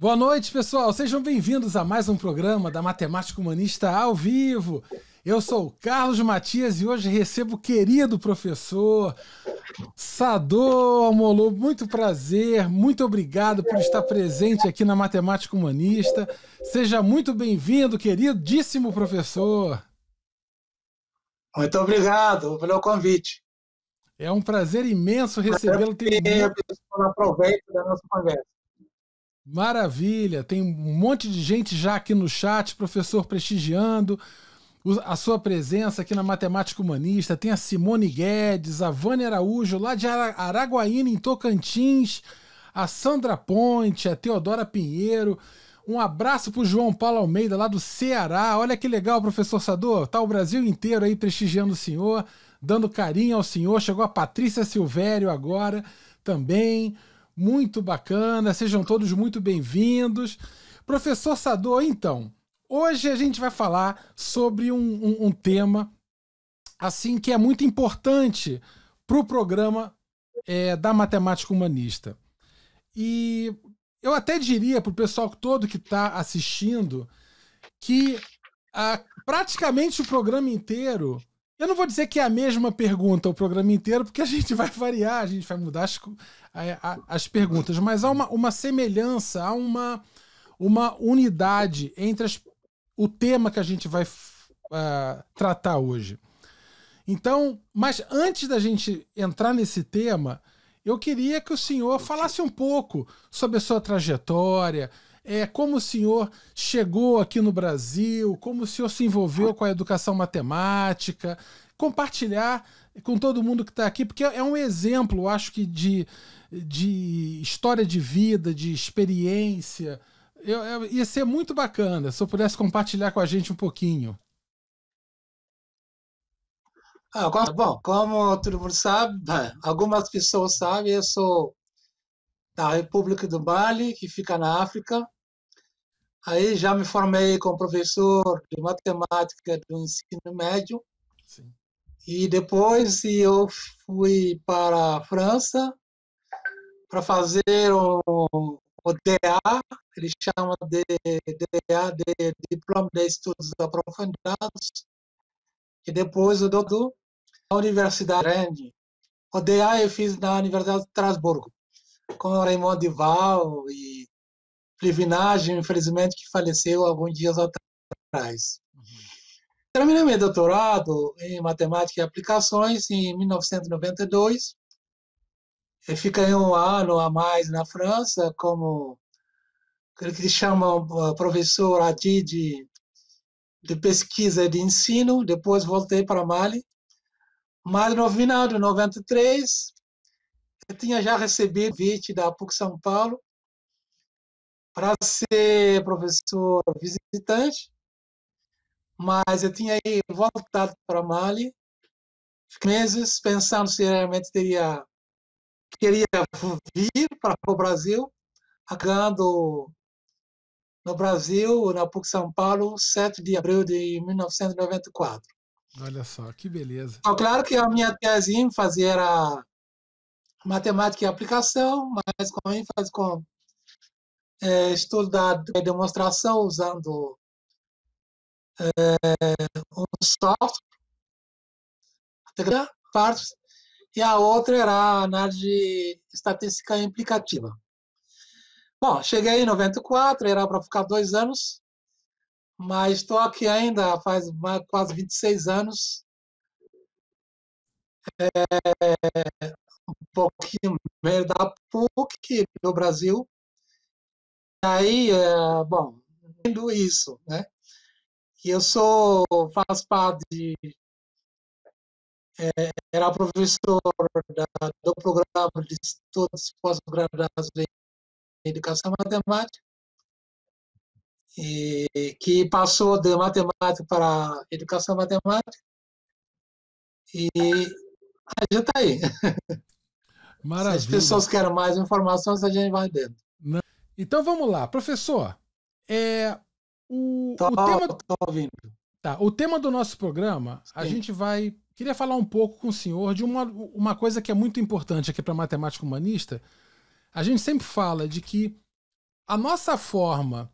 Boa noite, pessoal. Sejam bem-vindos a mais um programa da Matemática Humanista ao vivo. Eu sou o Carlos Matias e hoje recebo o querido professor Sador Almolô. Muito prazer, muito obrigado por estar presente aqui na Matemática Humanista. Seja muito bem-vindo, queridíssimo professor. Muito obrigado pelo convite. É um prazer imenso recebê-lo. Aproveito da nossa conversa. Maravilha, tem um monte de gente já aqui no chat, professor prestigiando a sua presença aqui na Matemática Humanista. Tem a Simone Guedes, a Vânia Araújo, lá de Araguaína, em Tocantins, a Sandra Ponte, a Teodora Pinheiro. Um abraço para o João Paulo Almeida, lá do Ceará. Olha que legal, professor Sador. Tá o Brasil inteiro aí prestigiando o senhor, dando carinho ao senhor. Chegou a Patrícia Silvério agora também. Muito bacana, sejam todos muito bem-vindos. Professor Sador, então, hoje a gente vai falar sobre um tema assim que é muito importante para o programa da Matemática Humanista. E eu até diria para o pessoal todo que está assistindo que praticamente o programa inteiro, eu não vou dizer que é a mesma pergunta o programa inteiro, porque a gente vai variar, a gente vai mudar as perguntas, mas há uma semelhança, há uma unidade entre o tema que a gente vai tratar hoje. Então, mas antes da gente entrar nesse tema, eu queria que o senhor falasse um pouco sobre a sua trajetória, como o senhor chegou aqui no Brasil, como o senhor se envolveu com a educação matemática, compartilhar com todo mundo que está aqui, porque é um exemplo, acho que, de história de vida, de experiência. Ia ser muito bacana se eu pudesse compartilhar com a gente um pouquinho. Bom, como todo mundo sabe, algumas pessoas sabem, eu sou da República do Mali, que fica na África. Aí já me formei como professor de matemática do ensino médio. Sim. E depois eu fui para a França para fazer o DA, eles chamam de DA, de Diploma de Estudos Aprofundados, e depois o doutor na Universidade Grande. O DA eu fiz na Universidade de Estrasburgo, com o Raymond Duval e Livinage, infelizmente, que faleceu alguns dias atrás. Terminei meu doutorado em Matemática e Aplicações em 1992. Eu fiquei um ano a mais na França como aquele que eles chamam professor AD de pesquisa e de ensino. Depois voltei para Mali. Mas no final de 93, eu tinha já recebido o convite da PUC São Paulo para ser professor visitante, mas eu tinha voltado para Mali, meses pensando se realmente queria vir para o Brasil, acabando no Brasil, na PUC São Paulo, 7 de abril de 1994. Olha só, que beleza. Então, claro que a minha tese ênfase era matemática e aplicação, mas com ênfase com estudo da demonstração usando um software, partes, e a outra era a análise estatística implicativa. Bom, cheguei em 94, era para ficar 2 anos, mas estou aqui ainda faz quase 26 anos, um pouquinho meio da PUC do Brasil. E aí, bom, vendo isso, né? E eu faço parte era professor do programa de estudos pós-graduados em educação matemática, e que passou de matemática para educação matemática, e a gente está aí. Maravilha. Se as pessoas querem mais informações, a gente vai dentro. Então vamos lá, professor. O tema do nosso programa, sim, a gente queria falar um pouco com o senhor de uma coisa que é muito importante aqui para a matemática humanista. A gente sempre fala de que a nossa forma,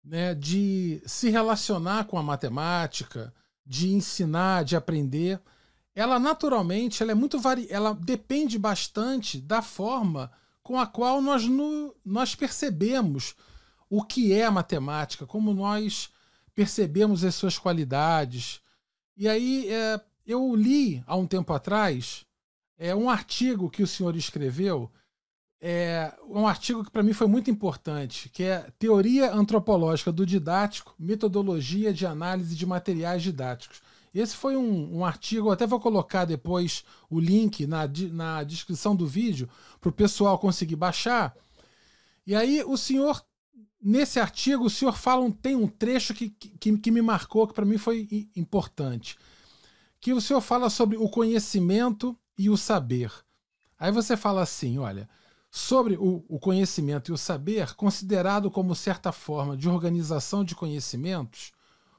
né, de se relacionar com a matemática, de ensinar, de aprender, ela naturalmente ela é muito ela depende bastante da forma com a qual nós percebemos o que é a matemática, como nós percebemos as suas qualidades. E aí eu li há um tempo atrás um artigo que o senhor escreveu, um artigo que para mim foi muito importante, que é Teoria Antropológica do Didático, Metodologia de Análise de Materiais Didáticos. Esse foi um artigo, eu até vou colocar depois o link na descrição do vídeo para o pessoal conseguir baixar. E aí o senhor, nesse artigo, o senhor tem um trecho que me marcou, que para mim foi importante, que o senhor fala sobre o conhecimento e o saber. Aí você fala assim, olha, sobre o conhecimento e o saber, considerado como certa forma de organização de conhecimentos,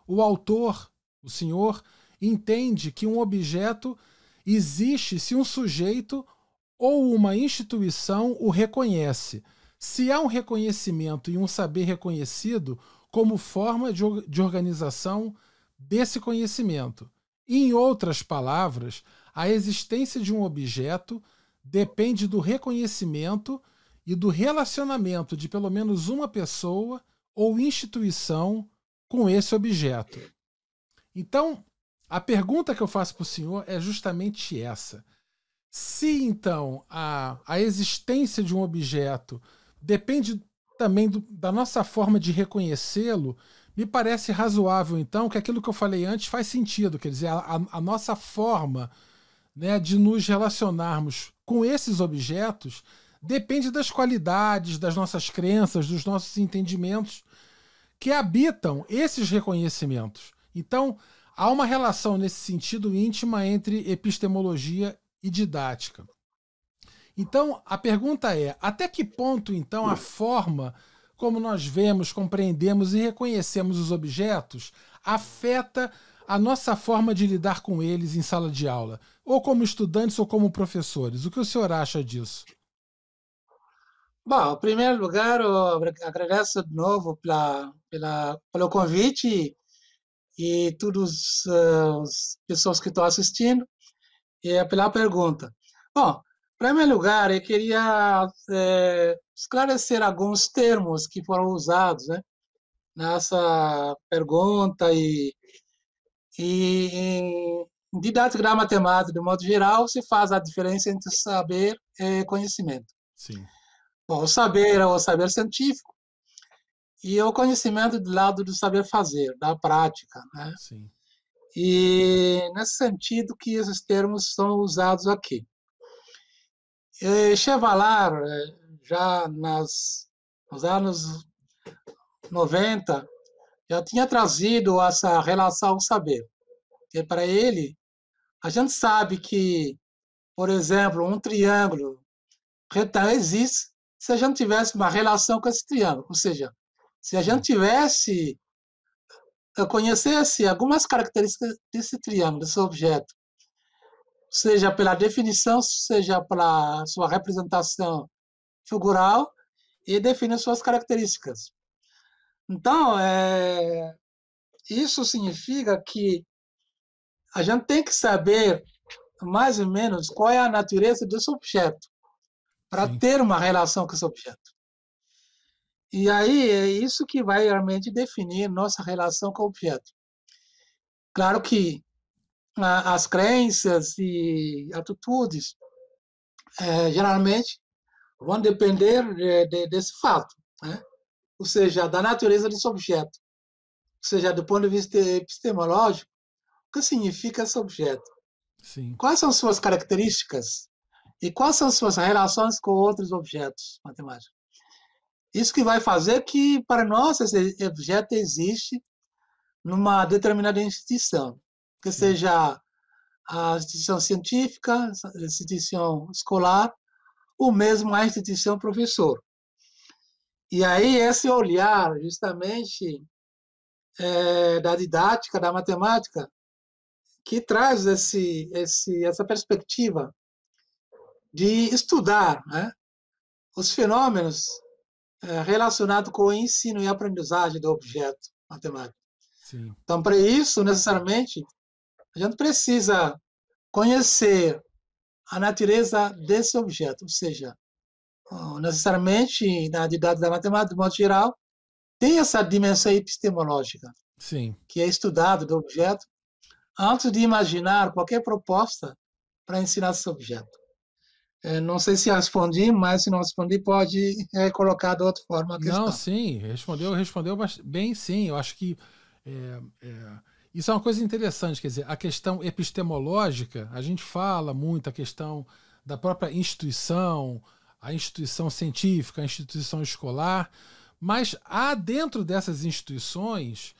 o autor, o senhor, entende que um objeto existe se um sujeito ou uma instituição o reconhece. Se há um reconhecimento e um saber reconhecido como forma de organização desse conhecimento. Em outras palavras, a existência de um objeto depende do reconhecimento e do relacionamento de pelo menos uma pessoa ou instituição com esse objeto. Então, a pergunta que eu faço para o senhor é justamente essa. Se, então, a existência de um objeto depende também da nossa forma de reconhecê-lo, me parece razoável, então, que aquilo que eu falei antes faz sentido. Quer dizer, a nossa forma, né, de nos relacionarmos com esses objetos depende das qualidades, das nossas crenças, dos nossos entendimentos que habitam esses reconhecimentos. Então, há uma relação nesse sentido íntima entre epistemologia e didática. Então, a pergunta é, até que ponto, então, a forma como nós vemos, compreendemos e reconhecemos os objetos afeta a nossa forma de lidar com eles em sala de aula, ou como estudantes ou como professores? O que o senhor acha disso? Bom, em primeiro lugar, eu agradeço de novo pelo convite e todas as pessoas que estão assistindo e pela pergunta. Bom, em primeiro lugar, eu queria esclarecer alguns termos que foram usados, né, nessa pergunta e em didática da matemática, de modo geral, se faz a diferença entre saber e conhecimento. Sim. Bom, o saber é o saber científico e o conhecimento do lado do saber fazer, da prática, né? Sim. E nesse sentido que esses termos são usados aqui. Chevalier, já nos anos 90, já tinha trazido essa relação ao saber. Porque para ele, a gente sabe que, por exemplo, um triângulo retângulo existe se a gente tivesse uma relação com esse triângulo. Ou seja, se a gente conhecesse algumas características desse triângulo, desse objeto, seja pela definição, seja pela sua representação figural, e definir suas características. Então, isso significa que a gente tem que saber mais ou menos qual é a natureza desse objeto para ter uma relação com esse objeto. E aí é isso que vai realmente definir nossa relação com o objeto. Claro que as crenças e atitudes geralmente vão depender desse fato, né? Ou seja, da natureza desse objeto. Ou seja, do ponto de vista epistemológico, o que significa esse objeto? Sim. Quais são suas características e quais são suas relações com outros objetos matemáticos? Isso que vai fazer que, para nós, esse objeto existe numa determinada instituição, que seja a instituição científica, a instituição escolar, ou mesmo a instituição professor. E aí esse olhar, justamente, da didática, da matemática, que traz essa perspectiva de estudar, né, os fenômenos relacionado com o ensino e aprendizagem do objeto matemático. Sim. Então, para isso, necessariamente, a gente precisa conhecer a natureza desse objeto, ou seja, necessariamente, na didática da matemática, de modo geral, tem essa dimensão epistemológica, Sim. que é estudado do objeto, antes de imaginar qualquer proposta para ensinar esse objeto. Não sei se respondi, mas se não respondi, pode colocar de outra forma a Não, questão. sim, respondeu bem, sim. Eu acho que isso é uma coisa interessante, quer dizer, a questão epistemológica, a gente fala muito a questão da própria instituição, a instituição científica, a instituição escolar, mas há dentro dessas instituições,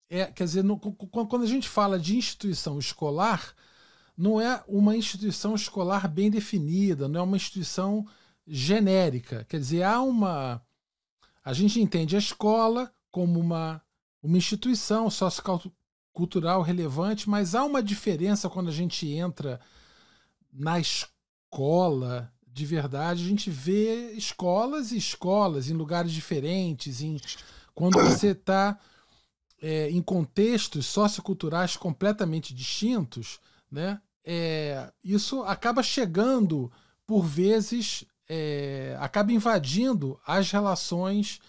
quer dizer, quando a gente fala de instituição escolar, não é uma instituição escolar bem definida, não é uma instituição genérica. Quer dizer, a gente entende a escola como uma instituição sociocultural relevante, mas há uma diferença quando a gente entra na escola de verdade. A gente vê escolas e escolas em lugares diferentes, quando você está em contextos socioculturais completamente distintos, né? Isso acaba chegando, por vezes, acaba invadindo as relações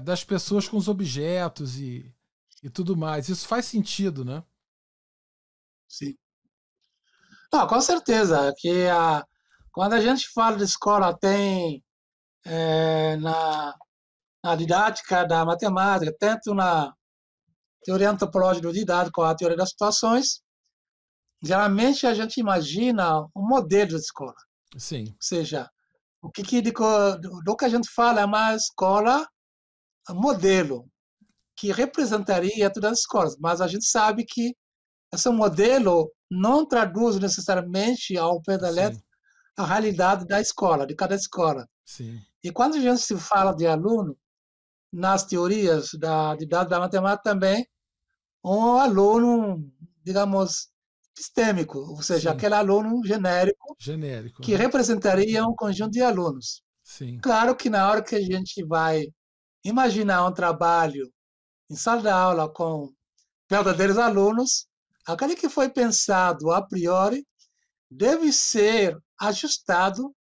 das pessoas com os objetos e tudo mais. Isso faz sentido, né? Sim. Não, com certeza, que quando a gente fala de escola, tem na didática da matemática, tanto na teoria antropológica do didático, com a teoria das situações, geralmente a gente imagina um modelo de escola. Sim. Ou seja, do que a gente fala é uma escola modelo, que representaria todas as escolas, mas a gente sabe que esse modelo não traduz necessariamente ao pé da letra Sim. a realidade da escola, de cada escola. Sim. E quando a gente se fala de aluno, nas teorias da didática da matemática também, um aluno, digamos, epistêmico, ou seja, Sim. aquele aluno genérico Genérico. que representaria um conjunto de alunos. Sim. Claro que na hora que a gente vai imaginar um trabalho em sala de aula com verdadeiros alunos, aquele que foi pensado a priori deve ser ajustado,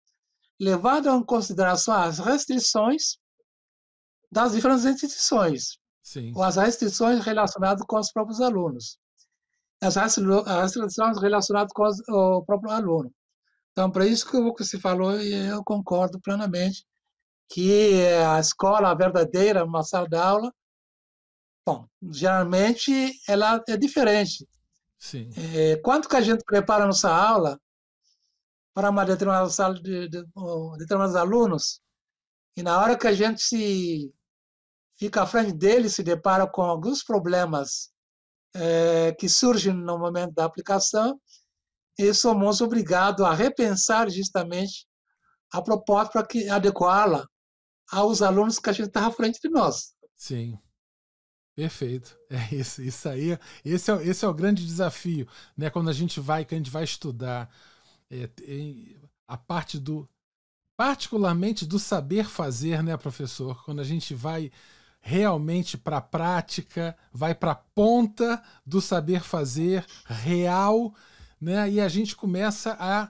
levando em consideração as restrições das diferentes instituições, Sim. ou as restrições relacionadas com os próprios alunos, as restrições relacionadas com o próprio aluno. Então, para isso que você falou, eu concordo plenamente que a escola verdadeira, uma sala de aula, bom, geralmente ela é diferente. Sim. Quanto que a gente prepara nossa aula para uma determinada sala de determinados alunos, e na hora que a gente fica à frente deles, se depara com alguns problemas que surgem no momento da aplicação, e somos obrigados a repensar justamente a proposta para adequá-la aos alunos que a gente está à frente de nós. Sim. Perfeito. É isso. Isso aí. Esse é o grande desafio, né? Quando a gente vai estudar a parte particularmente do saber fazer, né, professor? Quando a gente vai realmente para a prática, vai para a ponta do saber fazer real, né? E a gente começa a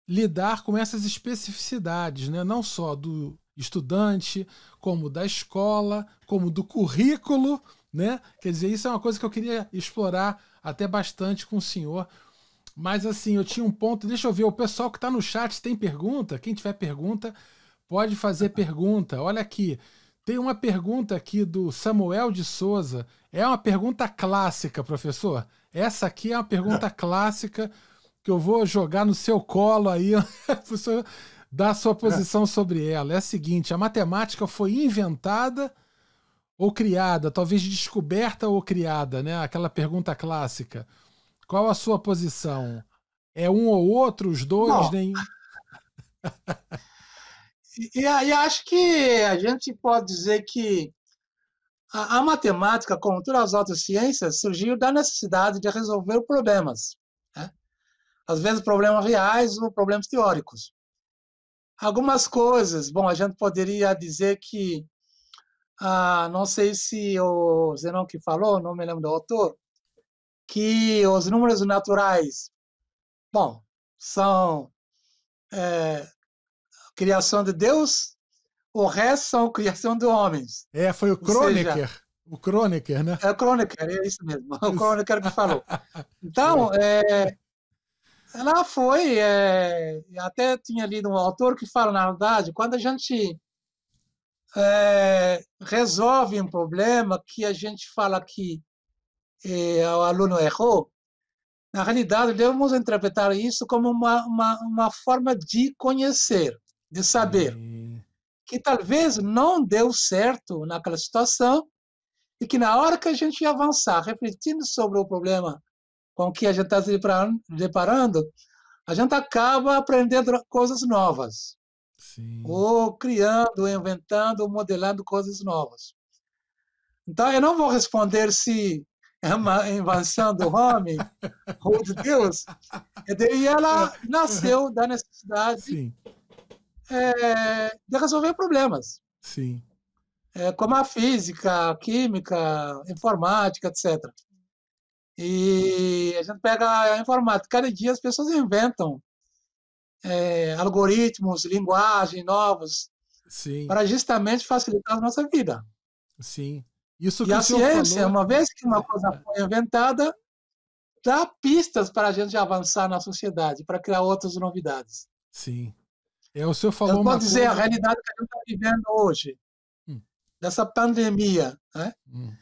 lidar com essas especificidades, né? Não só do estudante, como da escola, como do currículo, né? Quer dizer, isso é uma coisa que eu queria explorar até bastante com o senhor. Mas assim, eu tinha um ponto, deixa eu ver, o pessoal que está no chat tem pergunta? Quem tiver pergunta, pode fazer pergunta. Olha aqui, tem uma pergunta aqui do Samuel de Souza. É uma pergunta clássica, professor. Essa aqui é uma pergunta clássica que eu vou jogar no seu colo aí, professor, dar a sua posição sobre ela. É a seguinte: a matemática foi inventada ou criada? Talvez descoberta ou criada, né? Aquela pergunta clássica. Qual a sua posição? É um ou outro, os dois, Bom, nem. e acho que a gente pode dizer que a matemática, como todas as outras ciências, surgiu da necessidade de resolver problemas. Né? Às vezes problemas reais ou problemas teóricos. algumas coisas. Bom, a gente poderia dizer que, não sei se o Zenon que falou, não me lembro do autor, que os números naturais, bom, são criação de Deus, o resto são criação de homens. Foi o Ou seja, Kronecker. O Kronecker, né? é o Kronecker, é isso mesmo, o Isso. Kronecker que falou. Então, Foi. ela foi, até tinha lido um autor que fala, na verdade, quando a gente resolve um problema que a gente fala que o aluno errou, na realidade, devemos interpretar isso como uma forma de conhecer, de saber, Sim. que talvez não deu certo naquela situação e que na hora que a gente avançar, refletindo sobre o problema com que a gente está se deparando, a gente acaba aprendendo coisas novas, Sim. ou criando, inventando, modelando coisas novas. Então, eu não vou responder se é uma invenção do homem ou de Deus, e daí ela nasceu da necessidade Sim. de resolver problemas, Sim. como a física, a química, informática, etc. E a gente pega a informática, cada dia as pessoas inventam algoritmos, linguagem novos, Sim. para justamente facilitar a nossa vida. Sim. Isso E que o a senhor ciência, falou. uma vez que uma coisa foi inventada, dá pistas para a gente avançar na sociedade, para criar outras novidades. Sim. O senhor Eu falou posso uma dizer a coisa. realidade que a gente está vivendo hoje, Hum, dessa pandemia, né? hum.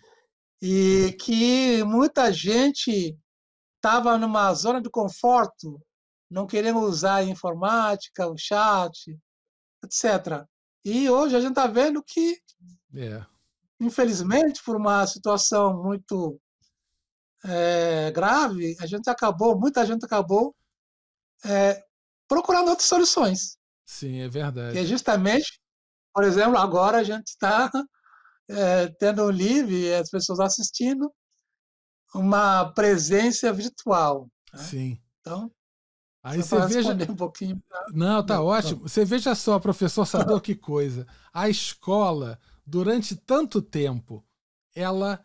E que muita gente estava numa zona de conforto, não querendo usar a informática, o chat, etc. E hoje a gente está vendo que, É. infelizmente, por uma situação muito grave, muita gente acabou procurando outras soluções, Sim, é que é verdade. justamente, por exemplo, agora a gente está tendo um livre e as pessoas assistindo uma presença virtual, né? Sim. Então, Aí só você para veja. responder um pouquinho. Não, tá ótimo. Você veja só, professor Sador, que coisa. A escola, durante tanto tempo, ela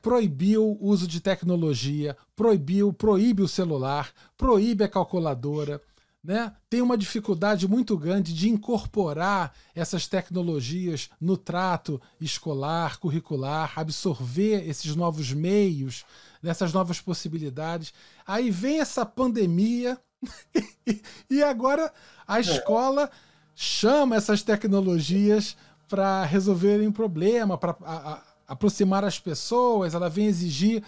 proibiu o uso de tecnologia, proíbe o celular, proíbe a calculadora, né? Tem uma dificuldade muito grande de incorporar essas tecnologias no trato escolar, curricular, absorver esses novos meios, essas novas possibilidades. Aí vem essa pandemia e agora a escola chama essas tecnologias para resolverem problema, para aproximar as pessoas, ela vem exigir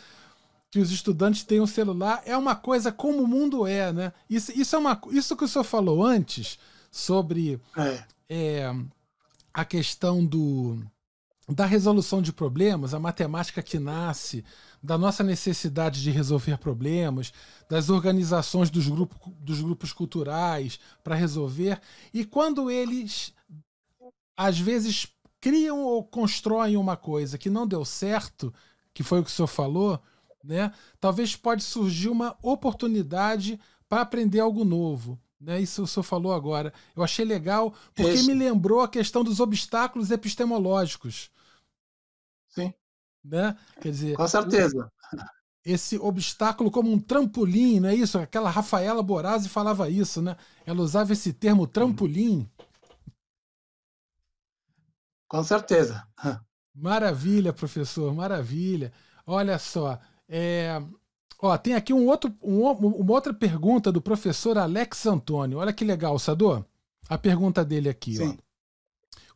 que os estudantes tenham celular. É uma coisa como o mundo é, né? Isso que o senhor falou antes sobre a questão da resolução de problemas, a matemática que nasce da nossa necessidade de resolver problemas, das organizações dos grupos culturais para resolver, e quando eles às vezes criam ou constroem uma coisa que não deu certo, que foi o que o senhor falou, né? Talvez pode surgir uma oportunidade para aprender algo novo. Né? Isso o senhor falou agora. Eu achei legal porque me Isso, lembrou a questão dos obstáculos epistemológicos. sim, Né? Quer dizer, com certeza. esse obstáculo como um trampolim, não é isso? Aquela Rafaela Borazzi falava isso, né? Ela usava esse termo trampolim. Com certeza. Maravilha, professor, maravilha. Olha só, tem aqui uma outra pergunta do professor Alex Antônio. Olha que legal, Sador. A pergunta dele aqui, ó. Sim.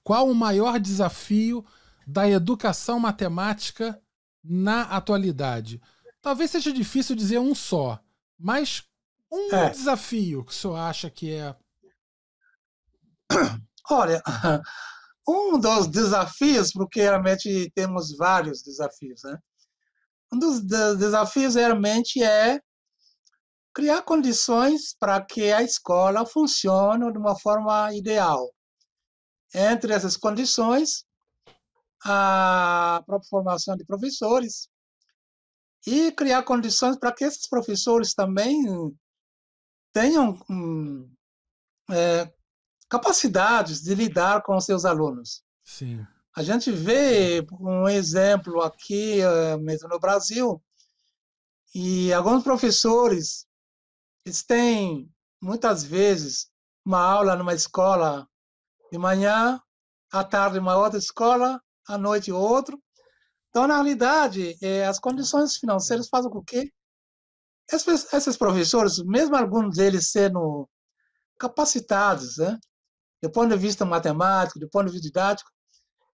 Qual o maior desafio da educação matemática na atualidade? Talvez seja difícil dizer um só, mas um É, desafio que o senhor acha que é. olha, um dos desafios, porque realmente temos vários desafios, né? Um dos desafios realmente é criar condições para que a escola funcione de uma forma ideal. Entre essas condições, a própria formação de professores e criar condições para que esses professores também tenham capacidades de lidar com os seus alunos. Sim. A gente vê um exemplo aqui, mesmo no Brasil, e alguns professores, eles têm, muitas vezes, uma aula numa escola de manhã, à tarde uma outra escola, à noite outra. Então, na realidade, as condições financeiras fazem com que esses professores, mesmo alguns deles sendo capacitados, né, do ponto de vista matemático, do ponto de vista didático,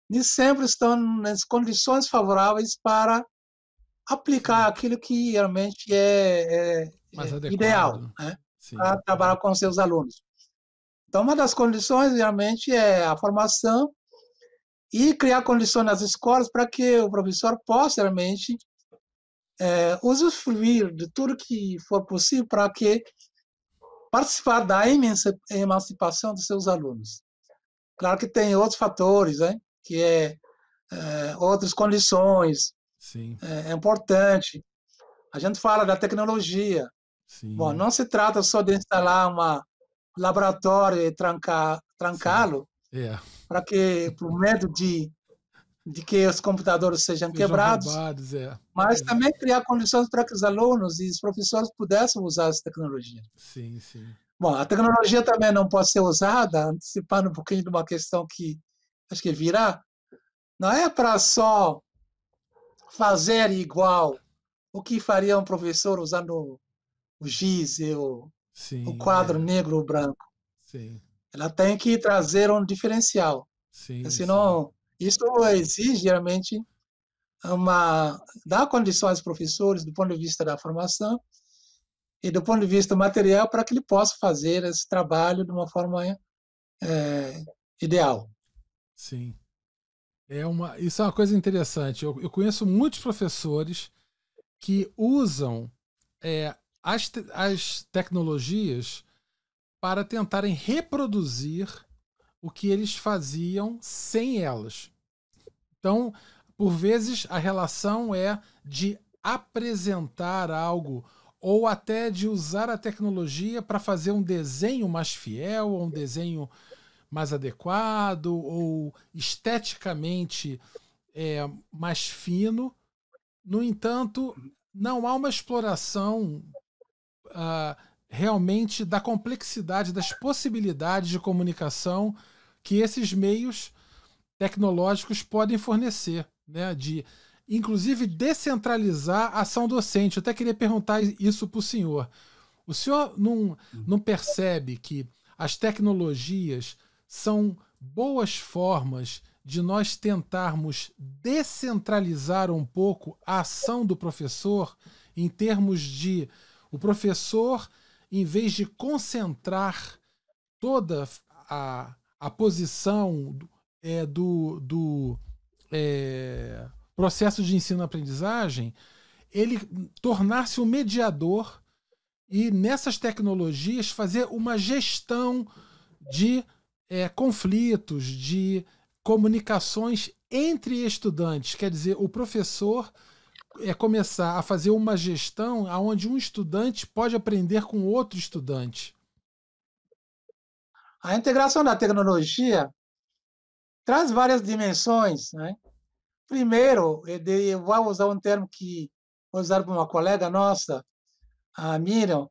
nem sempre estão nas condições favoráveis para aplicar aquilo que realmente Mais ideal, adequado. né, Sim. para trabalhar com seus alunos. Então, uma das condições realmente é a formação e criar condições nas escolas para que o professor possa realmente usufruir de tudo que for possível para que participar da emancipação dos seus alunos. Claro que tem outros fatores, né, que outras condições, Sim. é importante. A gente fala da tecnologia. Bom, Sim. não se trata só de instalar um laboratório e Sim. trancá-lo É. para que, por medo de que os computadores sejam Sejam quebrados, roubados, é. mas também criar condições para que os alunos e os professores pudessem usar essa tecnologia. Sim, sim. Bom, a tecnologia também não pode ser usada, antecipando um pouquinho de uma questão que acho que virá, não é para só fazer igual o que faria um professor usando o giz e o Sim, quadro é. negro ou branco. Sim. Ela tem que trazer um diferencial. Sim, sim. Senão, isso exige realmente dar condições aos professores do ponto de vista da formação e do ponto de vista material para que ele possa fazer esse trabalho de uma forma ideal. Sim. Isso é uma coisa interessante. Eu conheço muitos professores que usam as tecnologias para tentarem reproduzir o que eles faziam sem elas. Então, por vezes, a relação é de apresentar algo ou até de usar a tecnologia para fazer um desenho mais fiel, ou um desenho mais adequado, ou esteticamente mais fino. No entanto, não há uma exploração realmente da complexidade, das possibilidades de comunicação que esses meios tecnológicos podem fornecer, né? De, inclusive, descentralizar a ação docente. Eu até queria perguntar isso para o senhor. O senhor não percebe que as tecnologias são boas formas de nós tentarmos descentralizar um pouco a ação do professor em termos de o professor, em vez de concentrar toda a posição do processo de ensino-aprendizagem, ele tornar-se um mediador e nessas tecnologias fazer uma gestão de conflitos, de comunicações entre estudantes. Quer dizer, o professor começar a fazer uma gestão onde um estudante pode aprender com outro estudante. A integração da tecnologia traz várias dimensões, né? Primeiro, eu vou usar um termo que vou usar para uma colega nossa, a Miriam,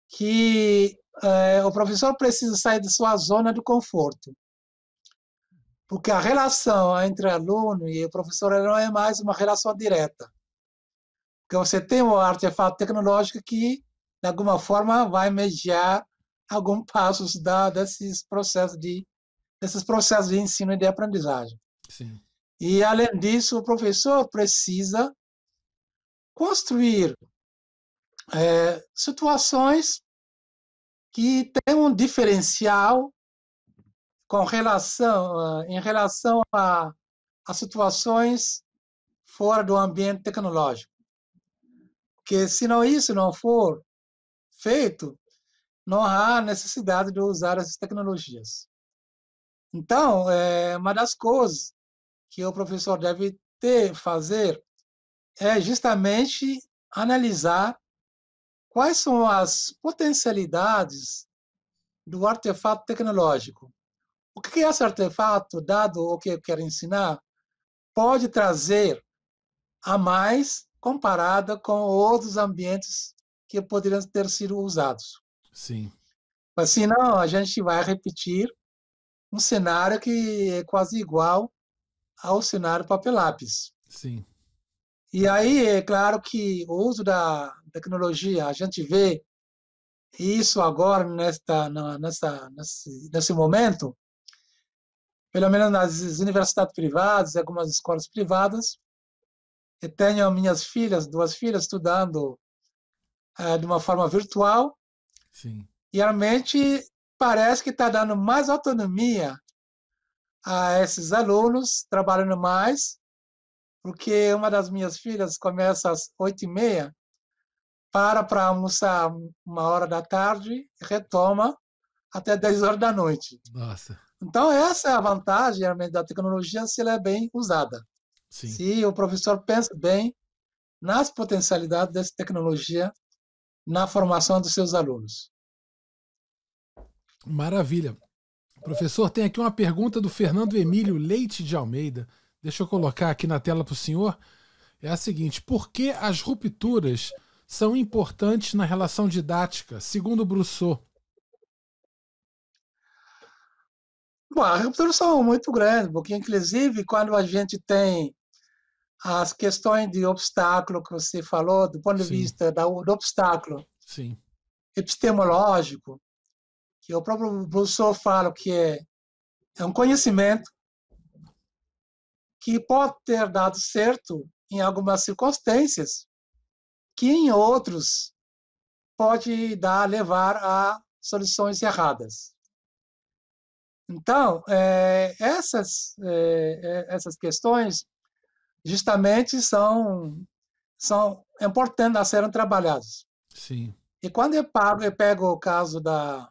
que o professor precisa sair de sua zona de conforto, porque a relação entre aluno e o professor não é mais uma relação direta, porque você tem um artefato tecnológico que, de alguma forma, vai mediar alguns passos desses processos de ensino e de aprendizagem. Sim. E, além disso, o professor precisa construir situações que têm um diferencial em relação a situações fora do ambiente tecnológico. Porque, se isso não for feito, não há necessidade de usar essas tecnologias. Então, uma das coisas que o professor deve fazer é justamente analisar quais são as potencialidades do artefato tecnológico o que esse artefato, dado o que eu quero ensinar, pode trazer a mais comparada com outros ambientes que poderiam ter sido usados. Sim. Mas senão a gente vai repetir um cenário que é quase igual ao cenário papel-lápis. Sim. E aí é claro que o uso da tecnologia, a gente vê isso agora nesse momento, pelo menos nas universidades privadas, algumas escolas privadas. Eu tenho minhas filhas, 2 filhas, estudando de uma forma virtual. Sim. E realmente parece que está dando mais autonomia a esses alunos, trabalhando mais, porque uma das minhas filhas começa às 8h30, para almoçar 1h da tarde e retoma até 10 horas da noite. Nossa. Então, essa é a vantagem realmente da tecnologia, se ela é bem usada. Sim. Se o professor pensa bem nas potencialidades dessa tecnologia na formação dos seus alunos. Maravilha. Professor, tem aqui uma pergunta do Fernando Emílio Leite de Almeida. Deixa eu colocar aqui na tela para o senhor. É a seguinte: por que as rupturas são importantes na relação didática, segundo Brousseau? Bom, as rupturas são muito grandes, porque, inclusive, quando a gente tem as questões de obstáculo que você falou, do ponto de Sim. vista do obstáculo Sim. epistemológico, que o próprio Rousseau fala que é um conhecimento que pode ter dado certo em algumas circunstâncias, que em outros pode levar a soluções erradas. Então, essas questões justamente são importantes a serem trabalhadas. Sim. E quando eu pego o caso da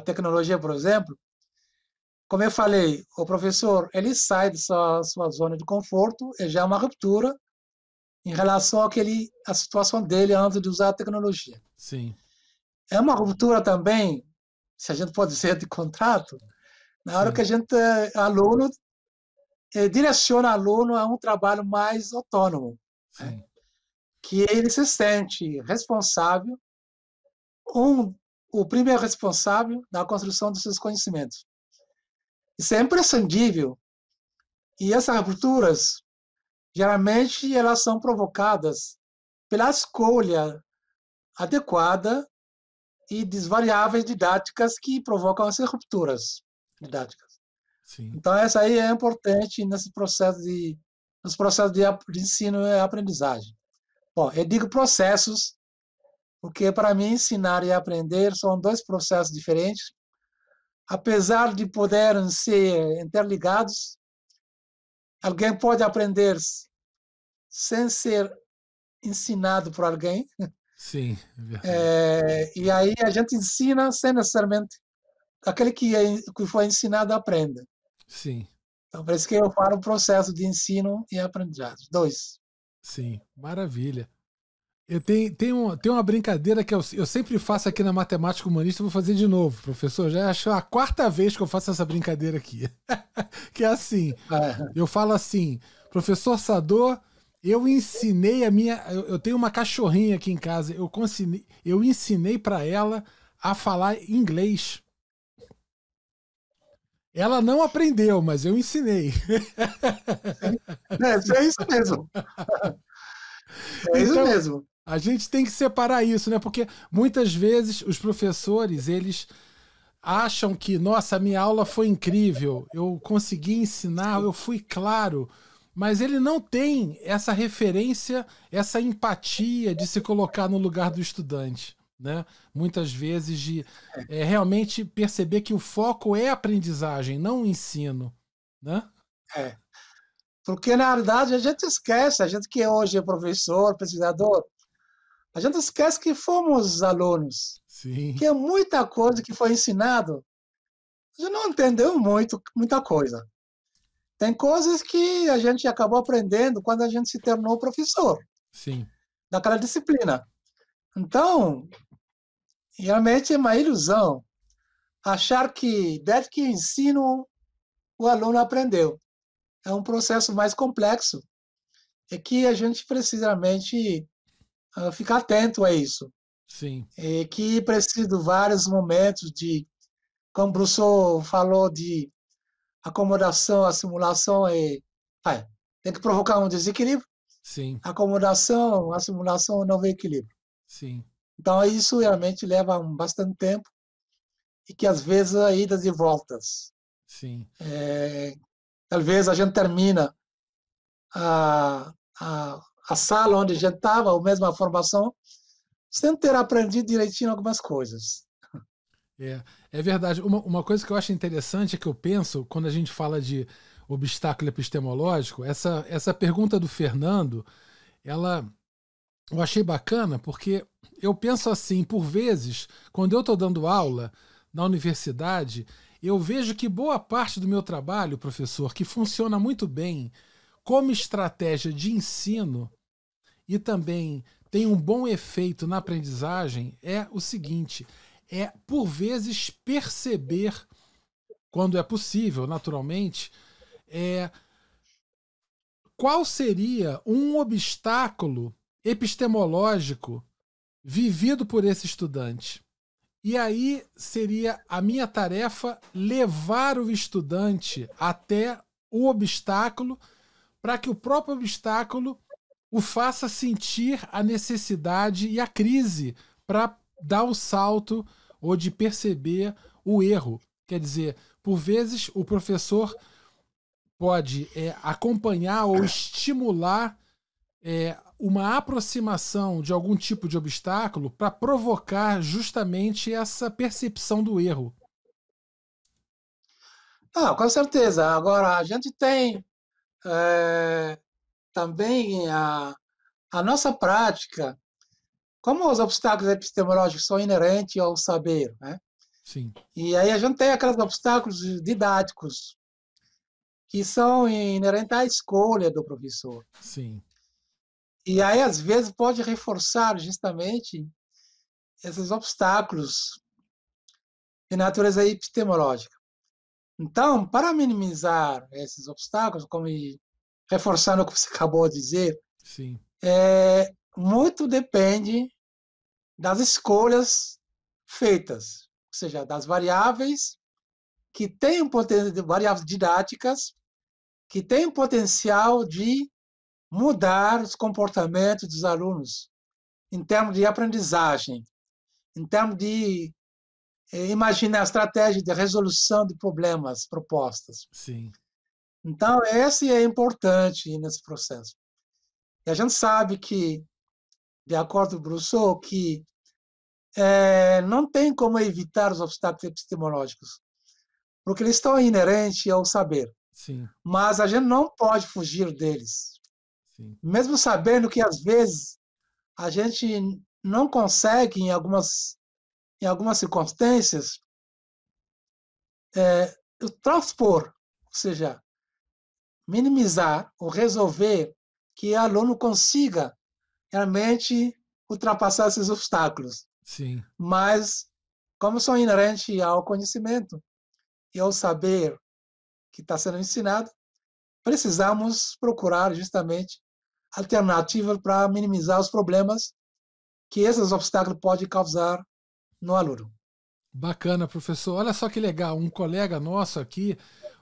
tecnologia, por exemplo, como eu falei, o professor ele sai da sua zona de conforto, e já é uma ruptura em relação à situação dele antes de usar a tecnologia. Sim. É uma ruptura também, se a gente pode dizer, de contrato, na hora Sim. que a gente, aluno, direciona aluno a um trabalho mais autônomo, né? Que ele se sente responsável, o primeiro responsável da construção dos seus conhecimentos. Isso é imprescindível. E essas rupturas, geralmente, elas são provocadas pela escolha adequada e das variáveis didáticas que provocam essas rupturas didáticas. Sim. Então, essa aí é importante nos processos de ensino e aprendizagem. Bom, eu digo processos, porque para mim ensinar e aprender são 2 processos diferentes. Apesar de poderem ser interligados, alguém pode aprender sem ser ensinado por alguém. Sim, é verdade. E aí a gente ensina sem necessariamente aquele que foi ensinado aprenda. Sim. Então, por isso que eu falo o processo de ensino e aprendizagem. 2. Sim, maravilha. Tem uma brincadeira que eu sempre faço aqui na Matemática Humanista, vou fazer de novo, professor. Já acho a 4ª vez que eu faço essa brincadeira aqui. Que é assim, eu falo assim, professor Sador, eu ensinei eu tenho uma cachorrinha aqui em casa, eu ensinei para ela a falar inglês. Ela não aprendeu, mas eu ensinei. É isso mesmo. É isso Então, mesmo. a gente tem que separar isso, né? Porque muitas vezes os professores, eles acham que, nossa, a minha aula foi incrível, eu consegui ensinar, eu fui claro, mas ele não tem essa referência, essa empatia de se colocar no lugar do estudante, né? Muitas vezes de realmente perceber que o foco é a aprendizagem, não o ensino, né? Porque, na realidade, a gente esquece, a gente que hoje é professor, pesquisador, a gente esquece que fomos alunos. Sim. Que é muita coisa que foi ensinado, a gente não entendeu muita coisa. Tem coisas que a gente acabou aprendendo quando a gente se tornou professor. Sim. Daquela disciplina. Então, realmente é uma ilusão achar que desde que ensino o aluno aprendeu. É um processo mais complexo e que a gente precisa realmente ficar atento a isso. Sim, E que precisa de vários momentos de, como o professor falou, de acomodação, a simulação tem que provocar um desequilíbrio. sim, A acomodação, a simulação não vê equilíbrio. sim, Então, isso realmente leva bastante tempo e que às vezes idas e voltas. sim. Talvez a gente termina a, a, a sala onde a gente estava, a mesma formação, sem ter aprendido direitinho algumas coisas. É verdade. Uma coisa que eu acho interessante é que eu penso, quando a gente fala de obstáculo epistemológico, essa pergunta do Fernando, ela eu achei bacana porque eu penso assim, por vezes, quando eu estou dando aula na universidade, eu vejo que boa parte do meu trabalho, professor, que funciona muito bem como estratégia de ensino e também tem um bom efeito na aprendizagem, é o seguinte: é, por vezes, perceber, quando é possível, naturalmente, é, qual seria um obstáculo epistemológico vivido por esse estudante. E aí seria a minha tarefa levar o estudante até o obstáculo para que o próprio obstáculo o faça sentir a necessidade e a crise para dar o salto ou de perceber o erro. Quer dizer, por vezes o professor pode acompanhar ou estimular uma aproximação de algum tipo de obstáculo para provocar justamente essa percepção do erro. Ah, com certeza. Agora, a gente tem também a nossa prática, como os obstáculos epistemológicos são inerentes ao saber, né? Sim, E aí a gente tem aqueles obstáculos didáticos que são inerentes à escolha do professor. sim, E aí, às vezes, pode reforçar justamente esses obstáculos de natureza epistemológica. Então, para minimizar esses obstáculos, como reforçando o que você acabou de dizer, sim, muito depende das escolhas feitas, ou seja, das variáveis que têm variáveis didáticas que têm o potencial de mudar os comportamentos dos alunos em termos de aprendizagem, em termos de imaginar a estratégia de resolução de problemas propostas. sim, Então, esse é importante nesse processo. E a gente sabe que, de acordo com o Rousseau, que não tem como evitar os obstáculos epistemológicos, porque eles estão inerentes ao saber. sim, Mas a gente não pode fugir deles. sim, Mesmo sabendo que, às vezes, a gente não consegue, em algumas circunstâncias, transpor, ou seja, minimizar ou resolver que o aluno consiga realmente ultrapassar esses obstáculos. sim. Mas, como são inerentes ao conhecimento e ao saber que está sendo ensinado, precisamos procurar justamente alternativas para minimizar os problemas que esses obstáculos podem causar no aluno. Bacana, professor. Olha só que legal. Um colega nosso aqui,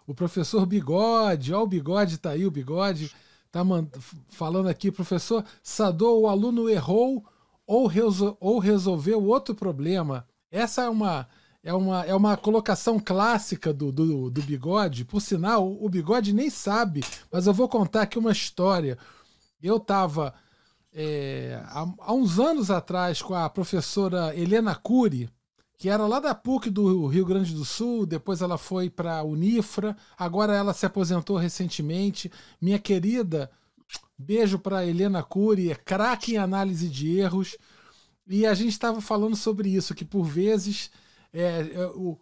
o professor Bigode, ó, o Bigode tá aí, o Bigode tá falando aqui, professor Sadou, o aluno errou ou resolveu outro problema. Essa é uma colocação clássica do Bigode. Por sinal, o Bigode nem sabe, mas eu vou contar aqui uma história. Eu estava há uns anos atrás com a professora Helena Cury, que era lá da PUC do Rio Grande do Sul, depois ela foi para a Unifra, agora ela se aposentou recentemente. Minha querida, beijo para Helena Cury, é craque em análise de erros. E a gente estava falando sobre isso, que por vezes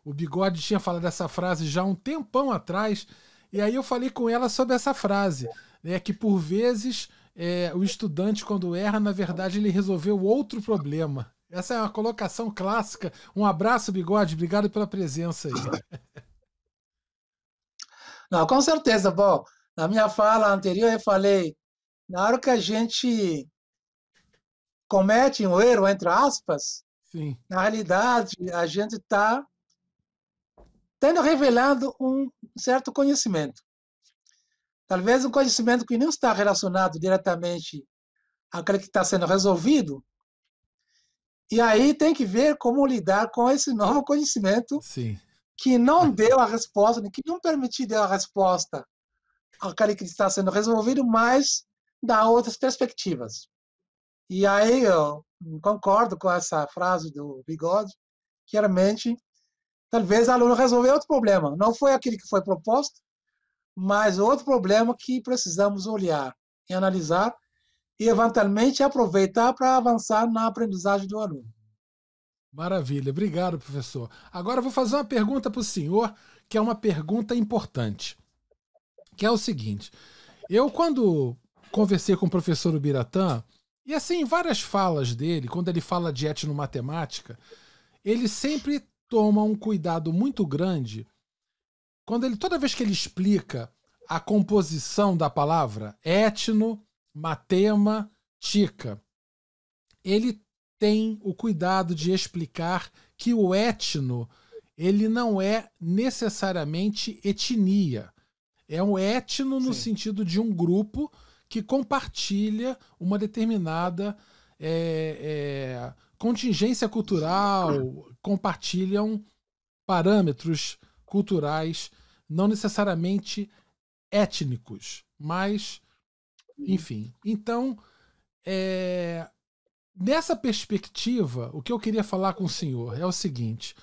o Bigode tinha falado dessa frase já um tempão atrás, e aí eu falei com ela sobre essa frase, que por vezes o estudante, quando erra, na verdade ele resolveu outro problema. Essa é uma colocação clássica. Um abraço, Bigode. Obrigado pela presença aí. Não, com certeza. Bom, na minha fala anterior eu falei, na hora que a gente comete um erro, entre aspas, Sim, na realidade a gente está tendo revelado um certo conhecimento. Talvez um conhecimento que não está relacionado diretamente àquele que está sendo resolvido. E aí tem que ver como lidar com esse novo conhecimento sim. que não deu a resposta, que não permitiu dar a resposta àquele que está sendo resolvido, mas dá outras perspectivas. E aí eu concordo com essa frase do Bigode, que realmente, talvez o aluno resolveu outro problema. Não foi aquele que foi proposto, mas outro problema que precisamos olhar e analisar e, eventualmente, aproveitar para avançar na aprendizagem do aluno. Maravilha. Obrigado, professor. Agora eu vou fazer uma pergunta para o senhor, que é uma pergunta importante, que é o seguinte. Eu, quando conversei com o professor Ubiratã, e assim, várias falas dele, quando ele fala de etnomatemática, ele sempre toma um cuidado muito grande toda vez que ele explica a composição da palavra etno, matema, tica, ele tem o cuidado de explicar que o etno ele não é necessariamente etnia. É um etno no sentido de um grupo que compartilha uma determinada contingência cultural, compartilham parâmetros culturais, não necessariamente étnicos, mas, enfim. Então, nessa perspectiva, o que eu queria falar com o senhor é o seguinte: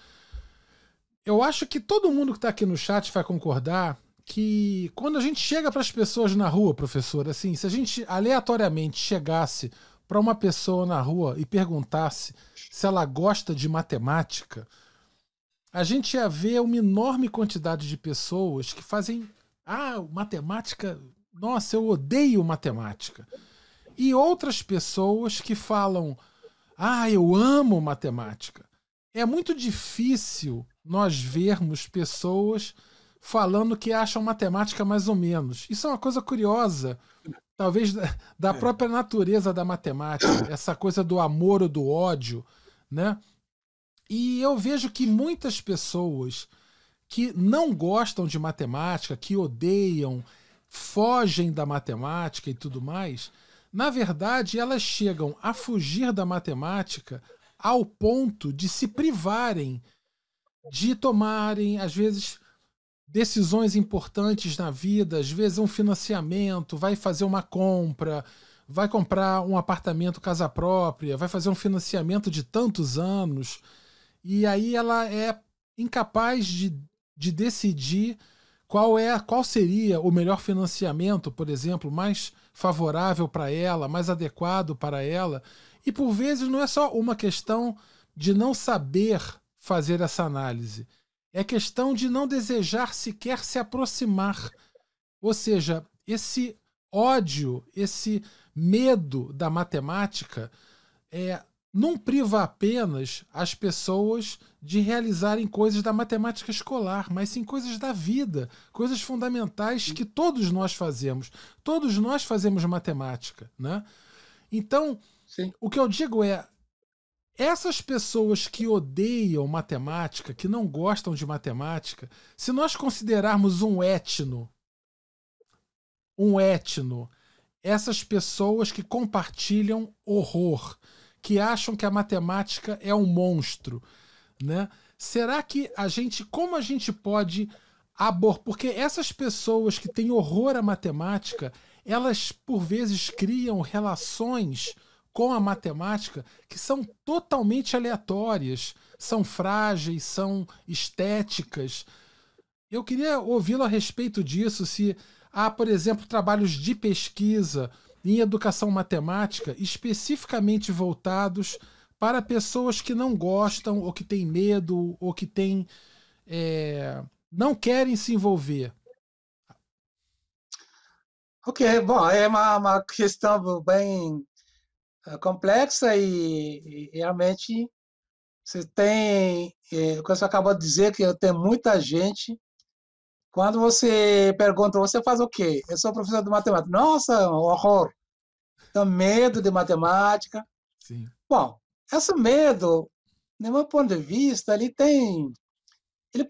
eu acho que todo mundo que está aqui no chat vai concordar que quando a gente chega para as pessoas na rua, professor, assim, se a gente aleatoriamente chegasse para uma pessoa na rua e perguntasse se ela gosta de matemática, a gente ia ver uma enorme quantidade de pessoas que fazem matemática, nossa, eu odeio matemática. E outras pessoas que falam, eu amo matemática. É muito difícil nós vermos pessoas falando que acham matemática mais ou menos. Isso é uma coisa curiosa, talvez da própria natureza da matemática, essa coisa do amor ou do ódio, né? E eu vejo que muitas pessoas que não gostam de matemática, que odeiam, fogem da matemática e tudo mais, na verdade elas chegam a fugir da matemática ao ponto de se privarem de tomarem, às vezes, decisões importantes na vida, às vezes um financiamento, vai fazer uma compra, vai comprar um apartamento, casa própria, vai fazer um financiamento de tantos anos, e aí ela é incapaz de decidir qual seria o melhor financiamento, por exemplo, mais favorável para ela, mais adequado para ela. E por vezes não é só uma questão de não saber fazer essa análise. É questão de não desejar sequer se aproximar. Ou seja, esse ódio, esse medo da matemática não priva apenas as pessoas de realizarem coisas da matemática escolar, mas sim coisas da vida, coisas fundamentais que todos nós fazemos. Todos nós fazemos matemática, né? Então, o que eu digo é, essas pessoas que odeiam matemática, que não gostam de matemática, se nós considerarmos um etno, essas pessoas que compartilham horror, que acham que a matemática é um monstro, né? Será que como a gente pode porque essas pessoas que têm horror à matemática, elas por vezes criam relações com a matemática que são totalmente aleatórias, são frágeis, são estéticas. Eu queria ouvi-lo a respeito disso, se há, por exemplo, trabalhos de pesquisa em educação matemática especificamente voltados para pessoas que não gostam, ou que têm medo, ou que não querem se envolver. Ok, bom, é uma questão bem complexa e realmente você tem, o que você acabou de dizer, que tem muita gente. Quando você pergunta, você faz o quê? Eu sou professor de matemática. Nossa, horror. Tenho medo de matemática. Sim. Bom, esse medo, do meu ponto de vista, ele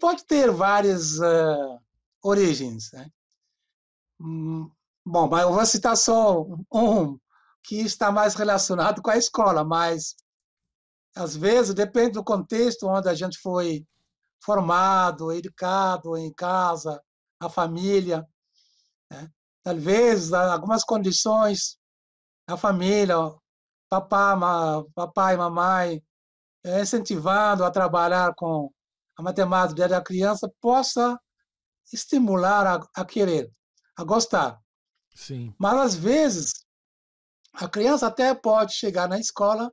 pode ter várias origens, né? Hum, Bom, mas eu vou citar só um que está mais relacionado com a escola, mas às vezes depende do contexto onde a gente foi formado, educado em casa, a família, né? Talvez algumas condições, a família, papai, mamãe, incentivando a trabalhar com a matemática desde a criança, possa estimular a querer, a gostar. Sim. Mas, às vezes, a criança até pode chegar na escola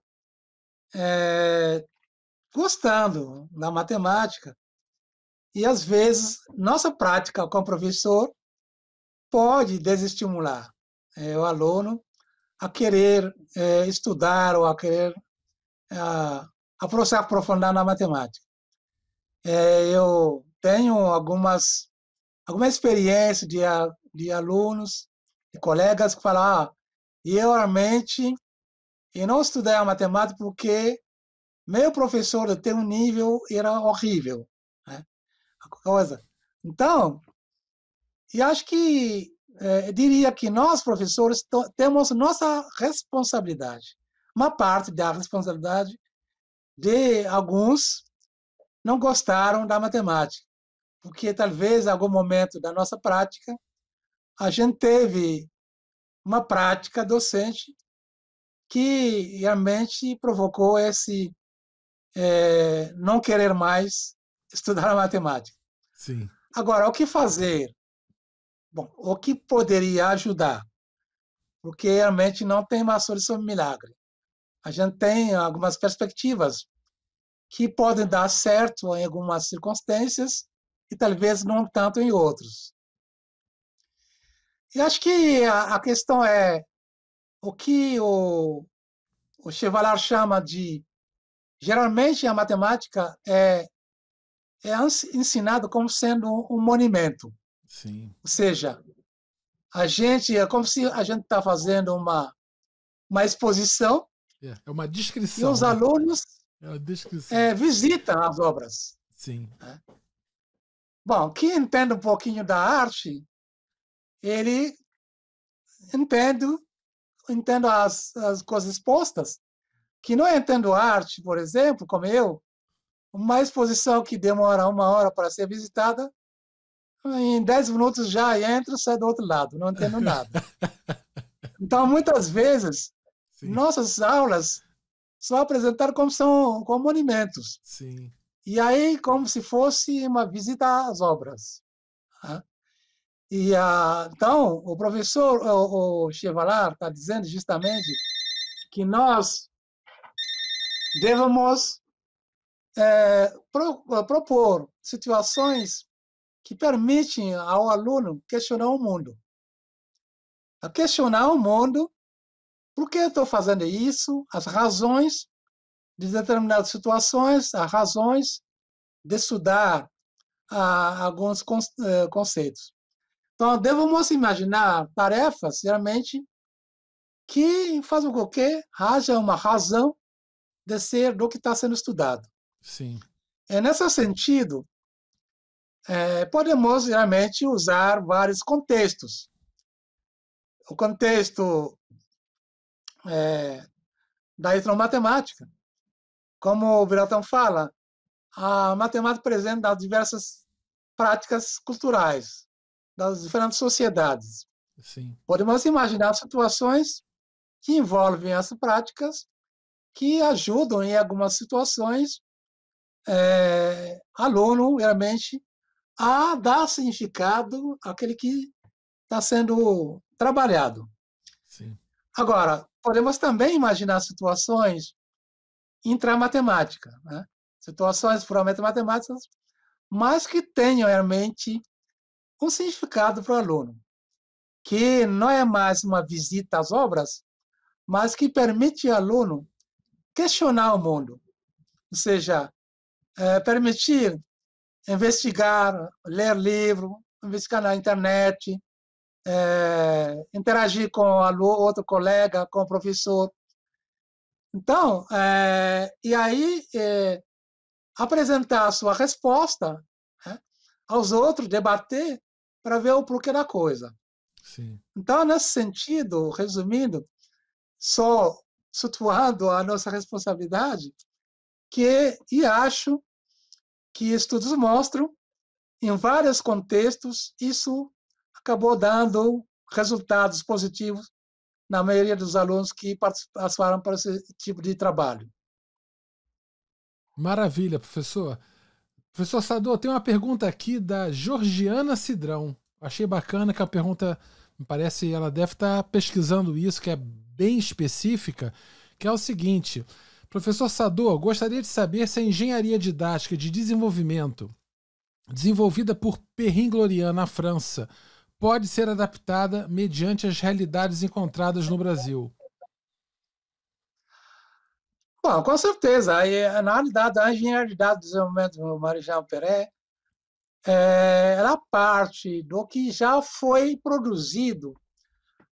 gostando da matemática, e, às vezes, nossa prática com o professor pode desestimular o aluno a querer estudar ou a querer se aprofundar na matemática. Eu tenho alguma experiência de alunos, de colegas que falam, eu realmente eu não estudei a matemática porque meu professor de ter um nível era horrível, né? Coisa. Então, eu acho que eu diria que nós, professores, temos nossa responsabilidade. Uma parte da responsabilidade de alguns não gostaram da matemática, porque talvez em algum momento da nossa prática a gente teve uma prática docente que realmente provocou esse não querer mais estudar a matemática. Sim. Agora, o que fazer? Bom, o que poderia ajudar? Porque realmente não tem uma solução milagre. A gente tem algumas perspectivas que podem dar certo em algumas circunstâncias e talvez não tanto em outros. E acho que a questão é o que o Chevalier chama de. Geralmente, a matemática é ensinada como sendo um monumento. Sim. Ou seja, a gente é como se a gente está fazendo uma exposição É uma e os descrição, né? alunos É uma descrição. visitam as obras. Sim. Né? Bom, quem entende um pouquinho da arte, ele entende, entende as coisas expostas. Que não entendo arte, por exemplo, como eu, uma exposição que demora 1 hora para ser visitada, em 10 minutos já entro e sai do outro lado, não entendo nada. Então, muitas vezes, Sim. nossas aulas são apresentadas como monumentos. Sim. E aí, como se fosse uma visita às obras. Né? Então, o professor, o Chevalier, está dizendo justamente que nós devemos propor situações que permitem ao aluno questionar o mundo. A questionar o mundo, por que eu estou fazendo isso, as razões de determinadas situações, as razões de estudar alguns conceitos. Então, devemos imaginar tarefas, realmente, que fazem com que haja uma razão de ser do que está sendo estudado. Sim. Nesse sentido, podemos realmente usar vários contextos. O contexto da etnomatemática, como o Biratão fala, a matemática presente nas diversas práticas culturais, das diferentes sociedades. Sim. Podemos imaginar situações que envolvem as práticas que ajudam em algumas situações aluno realmente a dar significado àquele que está sendo trabalhado. Sim. Agora, podemos também imaginar situações intramatemáticas, né? Situações puramente matemáticas, mas que tenham realmente um significado para o aluno, que não é mais uma visita às obras, mas que permite ao aluno questionar o mundo, ou seja, permitir investigar, ler livro, investigar na internet, interagir com outro colega, com o professor. Então, e aí apresentar a sua resposta, né, aos outros, debater para ver o porquê da coisa. Sim. Então, nesse sentido, resumindo, só situando a nossa responsabilidade, e acho que estudos mostram, em vários contextos, isso acabou dando resultados positivos na maioria dos alunos que participaram para esse tipo de trabalho. Maravilha, professor. Professor Sador, tem uma pergunta aqui da Georgiana Cidrão. Achei bacana que a pergunta, me parece, ela deve estar pesquisando isso, que é bem específica, que é o seguinte: professor Sador, gostaria de saber se a engenharia didática de desenvolvimento, desenvolvida por Perrin Glorian na França, pode ser adaptada mediante as realidades encontradas no Brasil. Bom, com certeza. Aí, na realidade, a engenharia de dados de desenvolvimento do Marie-Jean Perret era parte do que já foi produzido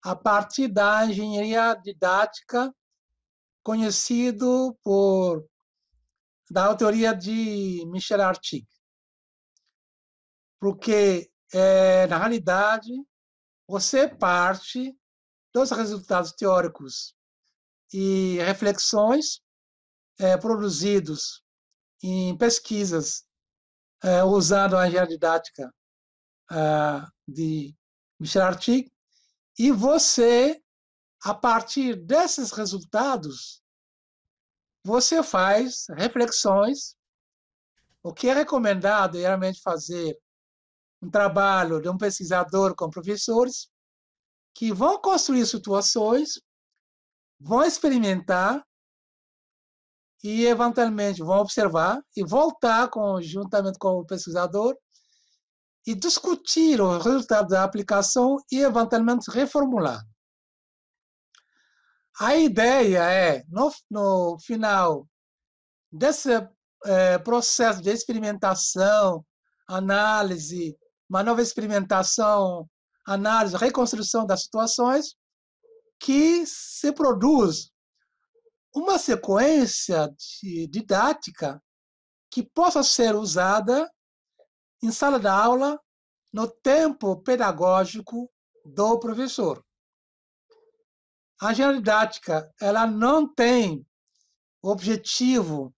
a partir da engenharia didática, conhecido da autoria de Michel Artigue. Porque, na realidade, você parte dos resultados teóricos e reflexões produzidos em pesquisas usando a engenharia didática de Michel Artigue, e você, a partir desses resultados, você faz reflexões. O que é recomendado é realmente fazer um trabalho de um pesquisador com professores que vão construir situações, vão experimentar e, eventualmente, vão observar e voltar juntamente com o pesquisador e discutir o resultado da aplicação e, eventualmente, reformular. A ideia é, no final desse processo de experimentação, análise, uma nova experimentação, análise, reconstrução das situações, que se produz uma sequência didática que possa ser usada em sala de aula no tempo pedagógico do professor. A engenharia didática, ela não tem objetivo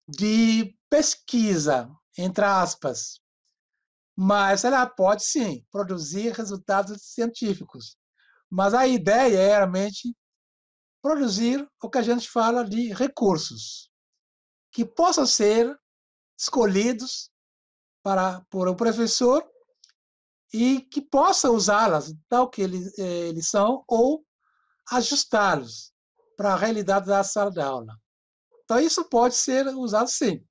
de pesquisa, entre aspas, mas ela pode, sim, produzir resultados científicos. Mas a ideia é realmente produzir o que a gente fala de recursos, que possam ser escolhidos por o professor e que possa usá-las tal que eles são ou ajustá-los para a realidade da sala de aula. Então, isso pode ser usado sim.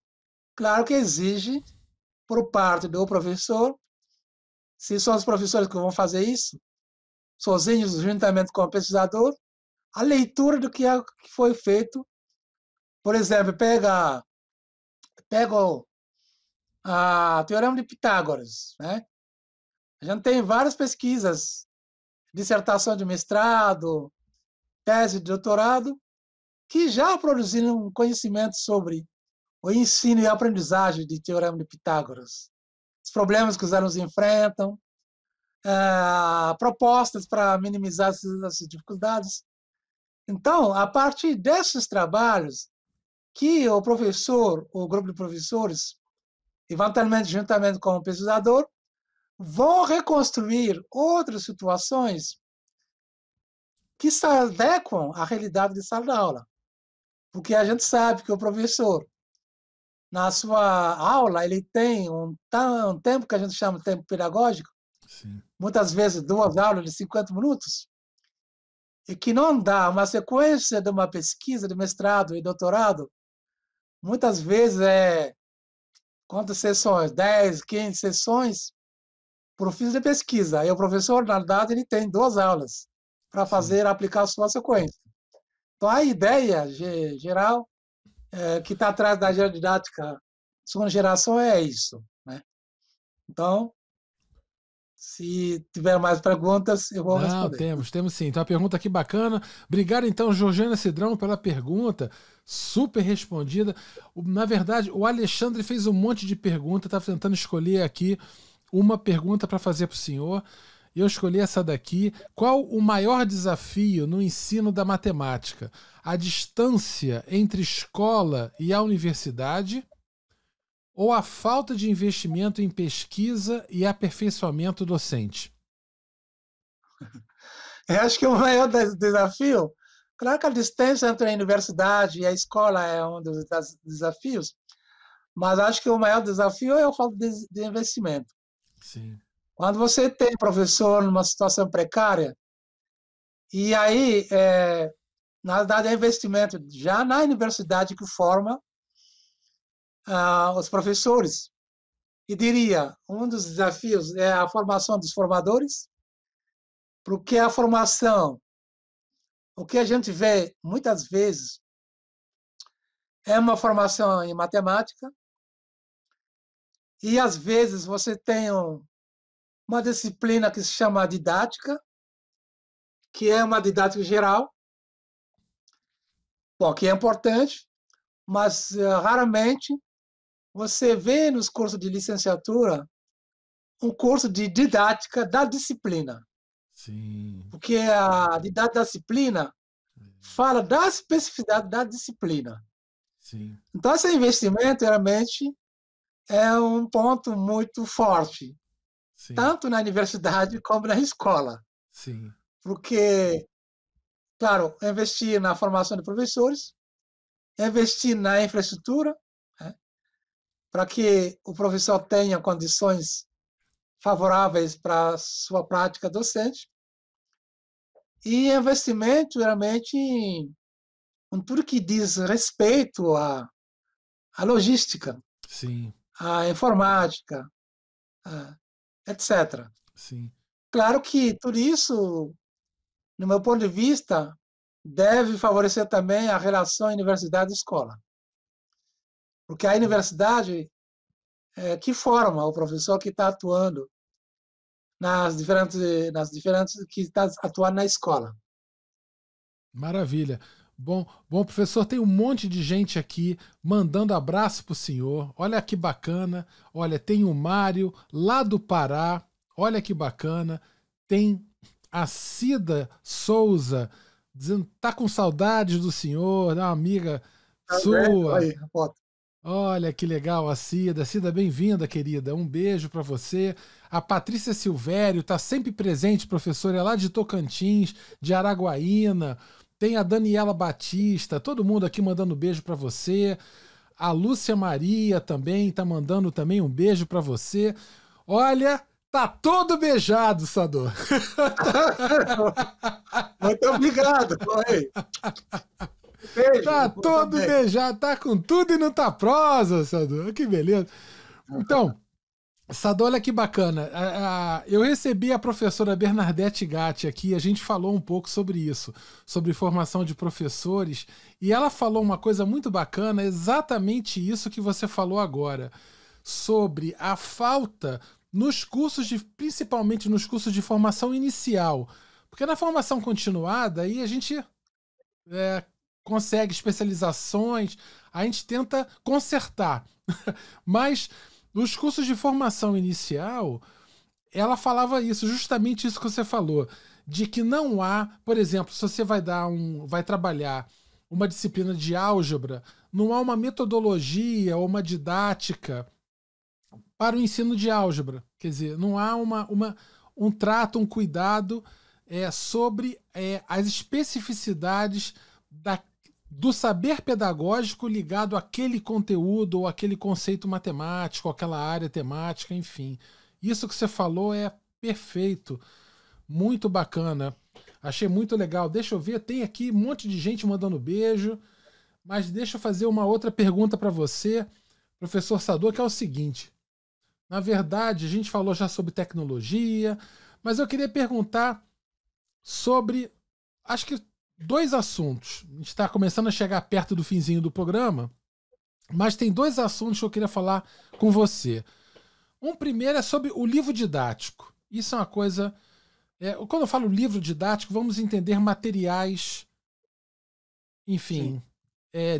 Claro que exige, por parte do professor, se são os professores que vão fazer isso, sozinhos, juntamente com o pesquisador, a leitura do que foi feito. Por exemplo, pega o Teorema de Pitágoras, né? A gente tem várias pesquisas, dissertação de mestrado, tese de doutorado, que já produziram conhecimento sobre o ensino e a aprendizagem de Teorema de Pitágoras, os problemas que os alunos enfrentam, propostas para minimizar essas dificuldades. Então, a partir desses trabalhos, que o professor, o grupo de professores, eventualmente juntamente com o pesquisador, vão reconstruir outras situações que se adequam à realidade de sala de aula. Porque a gente sabe que o professor, na sua aula, ele tem um tempo que a gente chama de tempo pedagógico, Sim. Muitas vezes 2 aulas de 50 minutos, e que não dá uma sequência de uma pesquisa de mestrado e doutorado, muitas vezes quantas sessões? 10, 15 sessões por fim de pesquisa. E o professor, na verdade, ele tem 2 aulas para fazer, aplicar a sua sequência. Então, a ideia geral que está atrás da didática segunda geração é isso, né? Então, se tiver mais perguntas, eu vou Não, responder. temos sim. Então, a pergunta aqui bacana. Obrigado, então, Georgiana Cidrão, pela pergunta. Super respondida. Na verdade, o Alexandre fez um monte de perguntas. Estava tentando escolher aqui uma pergunta para fazer para o senhor. E eu escolhi essa daqui. Qual o maior desafio no ensino da matemática? A distância entre escola e a universidade? Ou a falta de investimento em pesquisa e aperfeiçoamento docente? Eu acho que o maior desafio, claro que a distância entre a universidade e a escola é um dos desafios, mas acho que o maior desafio é a falta de investimento. Sim. Quando você tem professor numa situação precária, e aí, na verdade, é investimento já na universidade que forma os professores. E diria, um dos desafios é a formação dos formadores, porque a formação, o que a gente vê muitas vezes, é uma formação em matemática, e às vezes você tem uma disciplina que se chama didática, que é uma didática geral, bom, que é importante, mas raramente você vê nos cursos de licenciatura um curso de didática da disciplina, Sim. porque a didática da disciplina fala da especificidade da disciplina. Sim. Então, esse investimento realmente é um ponto muito forte, Sim. tanto na universidade como na escola, Sim. porque, claro, investir na formação de professores, investir na infraestrutura, né, para que o professor tenha condições favoráveis para a sua prática docente, e investimento realmente em tudo que diz respeito à logística, Sim. à informática, etc. Sim. Claro que tudo isso, no meu ponto de vista, deve favorecer também a relação universidade-escola, porque a universidade é que forma o professor que está atuando nas diferentes que está atuando na escola. Maravilha. Bom, professor, tem um monte de gente aqui mandando abraço pro senhor. Olha que bacana. Olha, tem o Mário lá do Pará. Olha que bacana. Tem a Cida Souza dizendo tá com saudades do senhor, é uma amiga Tá vendo? sua. Aí, a foto. Olha que legal, a Cida. Cida, bem-vinda, querida. Um beijo para você. A Patrícia Silvério está sempre presente, professora, é lá de Tocantins, de Araguaína. Tem a Daniela Batista, todo mundo aqui mandando beijo para você. A Lúcia Maria também está mandando também um beijo para você. Olha, tá todo beijado, Sador. Muito obrigado. Oi. Beijo. Tá Eu todo também. beijado, tá com tudo e não tá prosa, Sador. Que beleza. Então, Sado, olha que bacana. Eu recebi a professora Bernadette Gatti aqui, a gente falou um pouco sobre isso, sobre formação de professores, e ela falou uma coisa muito bacana, exatamente isso que você falou agora, sobre a falta nos cursos de, principalmente nos cursos de formação inicial. Porque na formação continuada, aí a gente consegue especializações, a gente tenta consertar. Mas nos cursos de formação inicial, ela falava isso, justamente isso que você falou, de que não há, por exemplo, se você vai trabalhar uma disciplina de álgebra, não há uma metodologia ou uma didática para o ensino de álgebra. Quer dizer, não há um trato, um cuidado sobre as especificidades do saber pedagógico ligado àquele conteúdo ou àquele conceito matemático, aquela área temática, enfim. Isso que você falou é perfeito, muito bacana. Achei muito legal. Deixa eu ver, tem aqui um monte de gente mandando beijo, mas deixa eu fazer uma outra pergunta para você, professor Sador, que é o seguinte. Na verdade, a gente falou já sobre tecnologia, mas eu queria perguntar sobre, acho que dois assuntos. A gente está começando a chegar perto do finzinho do programa, mas tem dois assuntos que eu queria falar com você. Um primeiro é sobre o livro didático. Isso é uma coisa... quando eu falo livro didático, vamos entender materiais, enfim,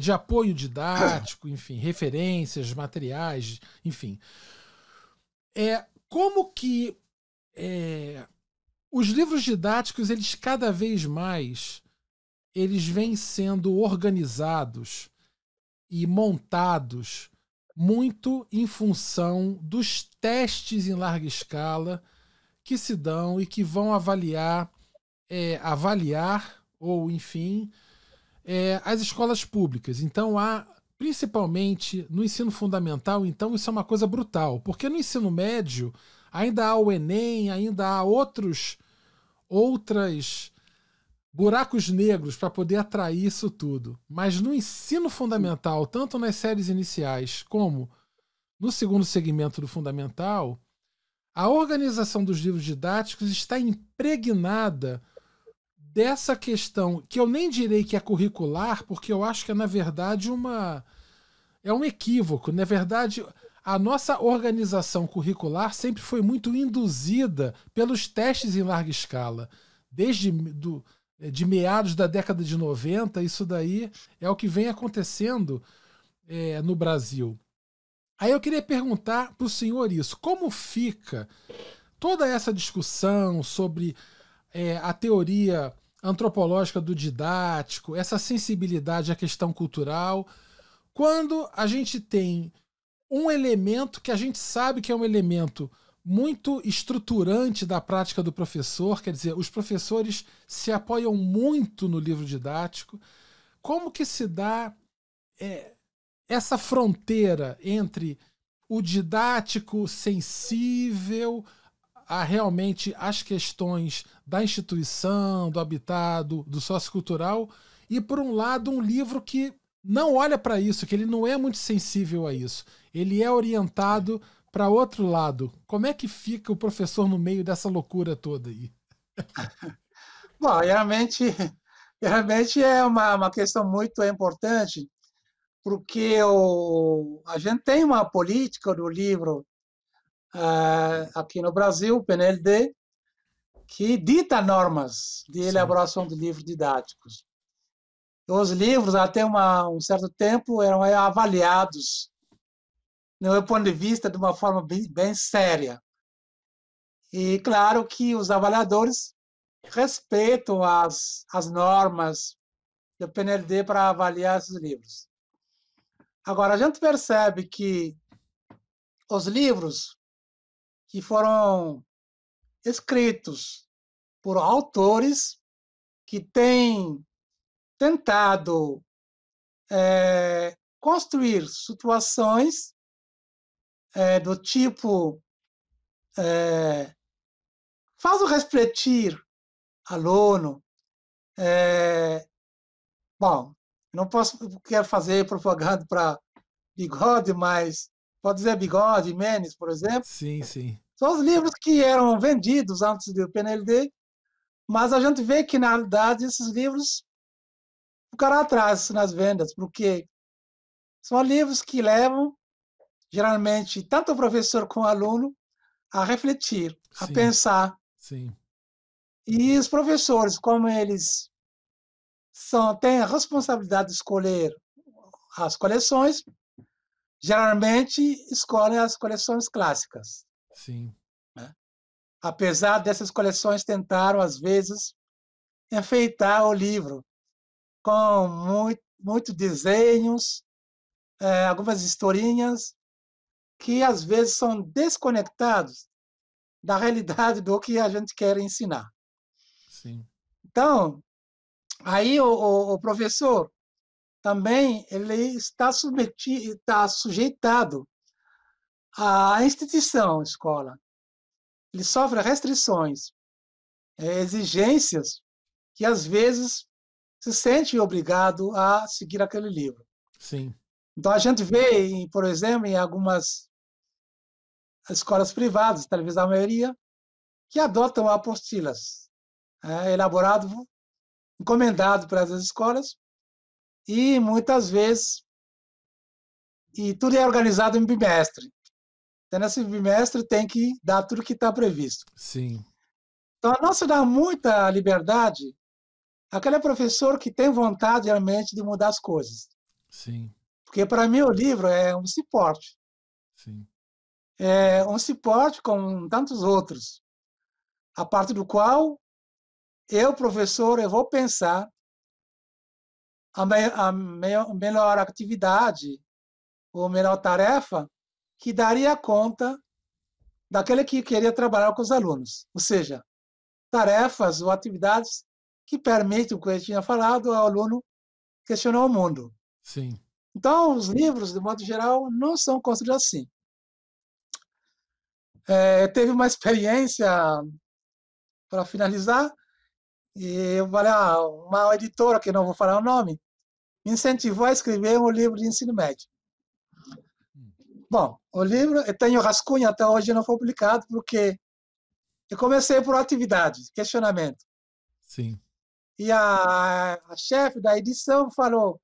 de apoio didático, enfim, referências, materiais, enfim. Como que os livros didáticos, eles cada vez mais, eles vêm sendo organizados e montados muito em função dos testes em larga escala que se dão e que vão avaliar ou, enfim, as escolas públicas. Então, principalmente no ensino fundamental, então isso é uma coisa brutal, porque no ensino médio ainda há o Enem, ainda há outras buracos negros para poder atrair isso tudo. Mas no ensino fundamental, tanto nas séries iniciais como no segundo segmento do fundamental, a organização dos livros didáticos está impregnada dessa questão, que eu nem direi que é curricular, porque eu acho que é, na verdade, um equívoco. Na verdade, a nossa organização curricular sempre foi muito induzida pelos testes em larga escala. De meados da década de 90, isso daí é o que vem acontecendo no Brasil. Aí eu queria perguntar para o senhor isso, como fica toda essa discussão sobre a teoria antropológica do didático, essa sensibilidade à questão cultural, quando a gente tem um elemento que a gente sabe que é um elemento muito estruturante da prática do professor, quer dizer, os professores se apoiam muito no livro didático. Como que se dá essa fronteira entre o didático sensível a realmente as questões da instituição, do habitado, do sociocultural, e, por um lado, um livro que não olha para isso, que ele não é muito sensível a isso. Ele é orientado para outro lado. Como é que fica o professor no meio dessa loucura toda aí? Bom, realmente é uma questão muito importante, porque a gente tem uma política do livro aqui no Brasil, o PNLD, que dita normas de elaboração de livros didáticos. Os livros, até um certo tempo, eram avaliados, no meu ponto de vista, de uma forma bem séria. E claro que os avaliadores respeitam as normas do PNLD para avaliar esses livros. Agora, a gente percebe que os livros que foram escritos por autores que têm tentado construir situações do tipo faz refletir aluno. Bom, não quero fazer propaganda para Bigode, mas pode dizer Bigode, Menes, por exemplo. Sim, sim. São os livros que eram vendidos antes do PNLD, mas a gente vê que, na realidade, esses livros ficaram atrás nas vendas, porque são livros que levam, geralmente, tanto o professor como o aluno, a refletir, a pensar. Sim. E os professores, como eles têm a responsabilidade de escolher as coleções, geralmente escolhem as coleções clássicas. Sim. Né? Apesar dessas coleções tentaram, às vezes, enfeitar o livro com muitos desenhos, algumas historinhas que, às vezes, são desconectados da realidade do que a gente quer ensinar. Sim. Então, aí o professor também ele está sujeitado à instituição, escola. Ele sofre restrições, exigências que, às vezes, se sente obrigado a seguir aquele livro. Sim. Então, a gente vê, por exemplo, em algumas escolas privadas, talvez a maioria, que adotam apostilas elaboradas encomendado para as escolas, e muitas vezes, e tudo é organizado em bimestre. Então, nesse bimestre tem que dar tudo que está previsto. Sim, Então, a nossa dá muita liberdade àquele professor que tem vontade realmente de mudar as coisas. sim, Porque, para mim, o livro é um suporte. sim, É um suporte como tantos outros, a partir do qual eu, professor, eu vou pensar a melhor atividade ou melhor tarefa que daria conta daquele que queria trabalhar com os alunos. Ou seja, tarefas ou atividades que permitem, como eu tinha falado, ao aluno questionar o mundo. sim. Então, os livros, de modo geral, não são construídos assim. Teve uma experiência, para finalizar, e eu falei, uma editora, que não vou falar o nome, me incentivou a escrever um livro de ensino médio. Bom, o livro, eu tenho rascunho, até hoje não foi publicado, porque eu comecei por atividade, questionamento. Sim. E a chefe da edição falou,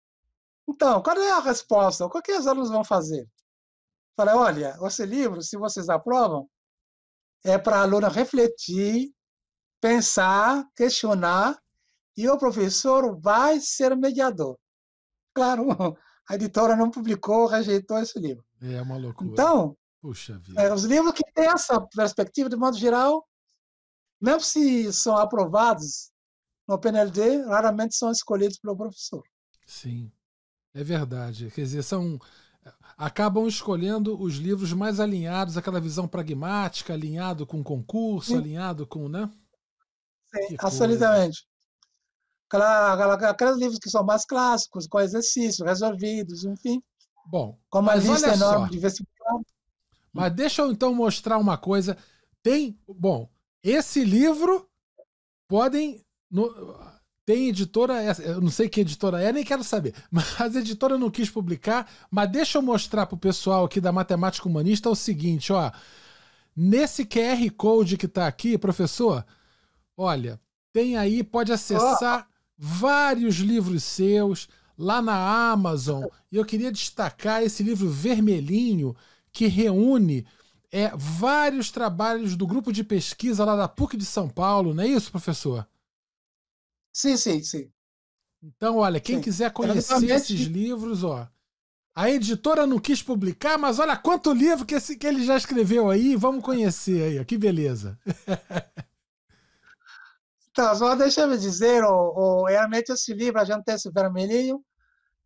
então, qual é a resposta? O que os alunos vão fazer? Falei, olha, esse livro, se vocês aprovam, é para aluno refletir, pensar, questionar, e o professor vai ser mediador. Claro, a editora não publicou, rejeitou esse livro. É uma loucura. Então, Puxa vida. os livros que têm essa perspectiva, de modo geral, mesmo se são aprovados no PNLD, raramente são escolhidos pelo professor. Sim, é verdade. Quer dizer, acabam escolhendo os livros mais alinhados àquela visão pragmática, alinhado com o concurso, Sim, alinhado com, né? sim, Que coisa. absolutamente. Aqueles livros que são mais clássicos, com exercícios resolvidos, enfim, Bom, com uma mas lista olha enorme só. de vestibular. Mas deixa eu então mostrar uma coisa. Bom, esse livro podem. Tem editora, eu não sei que editora é, nem quero saber, mas a editora não quis publicar. Mas deixa eu mostrar para o pessoal aqui da Matemática Humanista o seguinte, ó. Nesse QR Code que está aqui, professor, olha, tem aí, pode acessar vários livros seus lá na Amazon. E eu queria destacar esse livro vermelhinho que reúne vários trabalhos do grupo de pesquisa lá da PUC de São Paulo, não é isso, professor? Sim, sim, sim. Então, olha, quem Sim. quiser conhecer esses livros, ó, a editora não quis publicar, mas olha quanto livro que ele já escreveu aí, vamos conhecer aí, ó, que beleza. Então, só deixa eu dizer, realmente esse livro, a gente tem esse vermelhinho,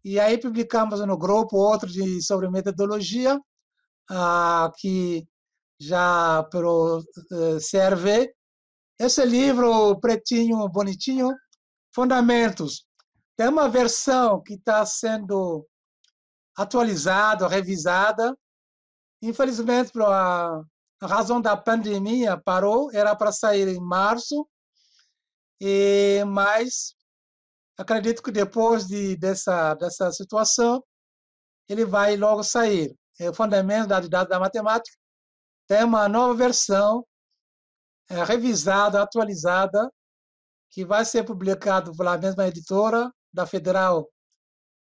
e aí publicamos no grupo outro sobre metodologia, que já pelo CRV. Esse livro pretinho, bonitinho, Fundamentos. Tem uma versão que está sendo atualizada, revisada. Infelizmente, por a razão da pandemia, parou. Era para sair em março, mas acredito que depois dessa situação, ele vai logo sair. É o Fundamento da Matemática. Tem uma nova versão, revisada, atualizada, que vai ser publicado pela mesma editora da Federal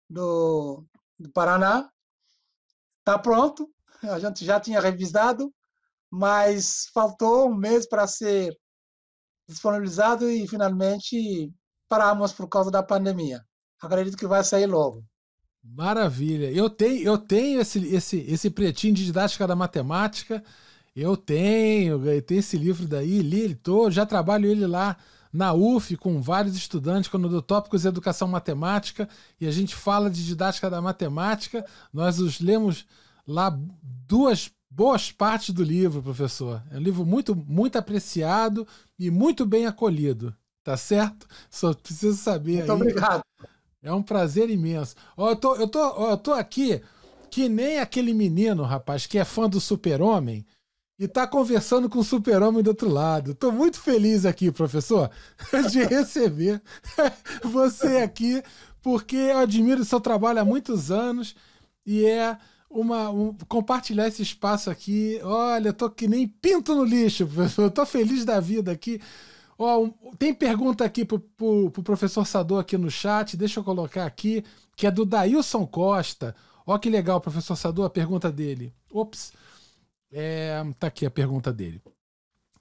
do Paraná. Está pronto, a gente já tinha revisado, mas faltou um mês para ser disponibilizado e finalmente paramos por causa da pandemia. Acredito que vai sair logo. Maravilha. Eu tenho esse pretinho de didática da matemática. Eu tenho esse livro daí, li ele todo, já trabalho ele lá na UF com vários estudantes, quando eu dou tópicos de educação matemática e a gente fala de didática da matemática, nós os lemos lá duas boas partes do livro, professor. É um livro muito, muito apreciado e muito bem acolhido, tá certo? Só preciso saber Muito aí. obrigado. É um prazer imenso. Ó, eu tô aqui que nem aquele menino, rapaz, que é fã do Super-Homem e tá conversando com o Super-Homem do outro lado. Tô muito feliz aqui, professor, de receber você aqui, porque eu admiro o seu trabalho há muitos anos e compartilhar esse espaço aqui. Olha, eu tô que nem pinto no lixo, professor. Eu tô feliz da vida aqui. Ó, tem pergunta aqui pro professor Sador aqui no chat, deixa eu colocar aqui, que é do Daílson Costa. Ó que legal, professor Sador, a pergunta dele. Ops, tá aqui a pergunta dele.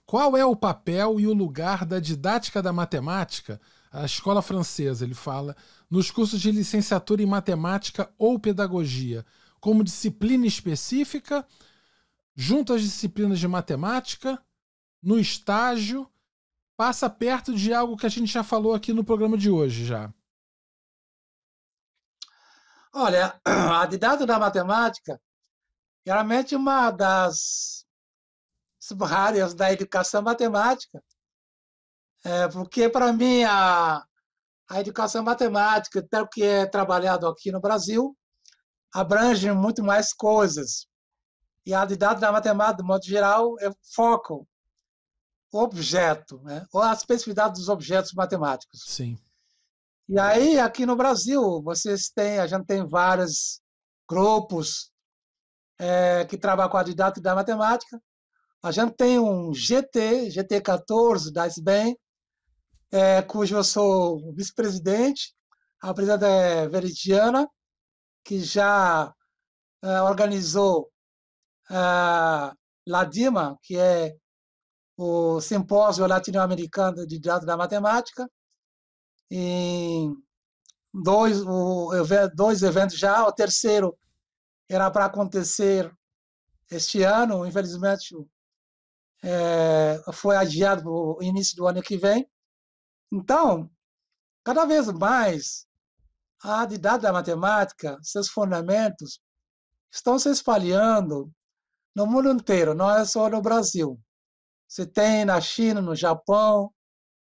Qual é o papel e o lugar da didática da matemática, a escola francesa, ele fala, nos cursos de licenciatura em matemática ou pedagogia, como disciplina específica, junto às disciplinas de matemática, no estágio, passa perto de algo que a gente já falou aqui no programa de hoje já? Olha, a didática da matemática geralmente é uma das sub-áreas da educação matemática, porque, para mim, a educação matemática, tal que é trabalhado aqui no Brasil, abrange muito mais coisas. E a didática da matemática, de modo geral, é foco, objeto, né? Ou a especificidade dos objetos matemáticos. Sim. E aí, aqui no Brasil, a gente tem vários grupos que trabalham com a didática da matemática. A gente tem um GT14 da SBEM, cujo eu sou vice-presidente. A presidenta é Veridiana, que já organizou LADIMA, que é o Simpósio Latino-Americano de Didática da Matemática, em dois eventos já. O terceiro era para acontecer este ano, infelizmente foi adiado para o início do ano que vem. Então, cada vez mais, a didática da matemática, seus fundamentos, estão se espalhando no mundo inteiro, não é só no Brasil. Você tem na China, no Japão,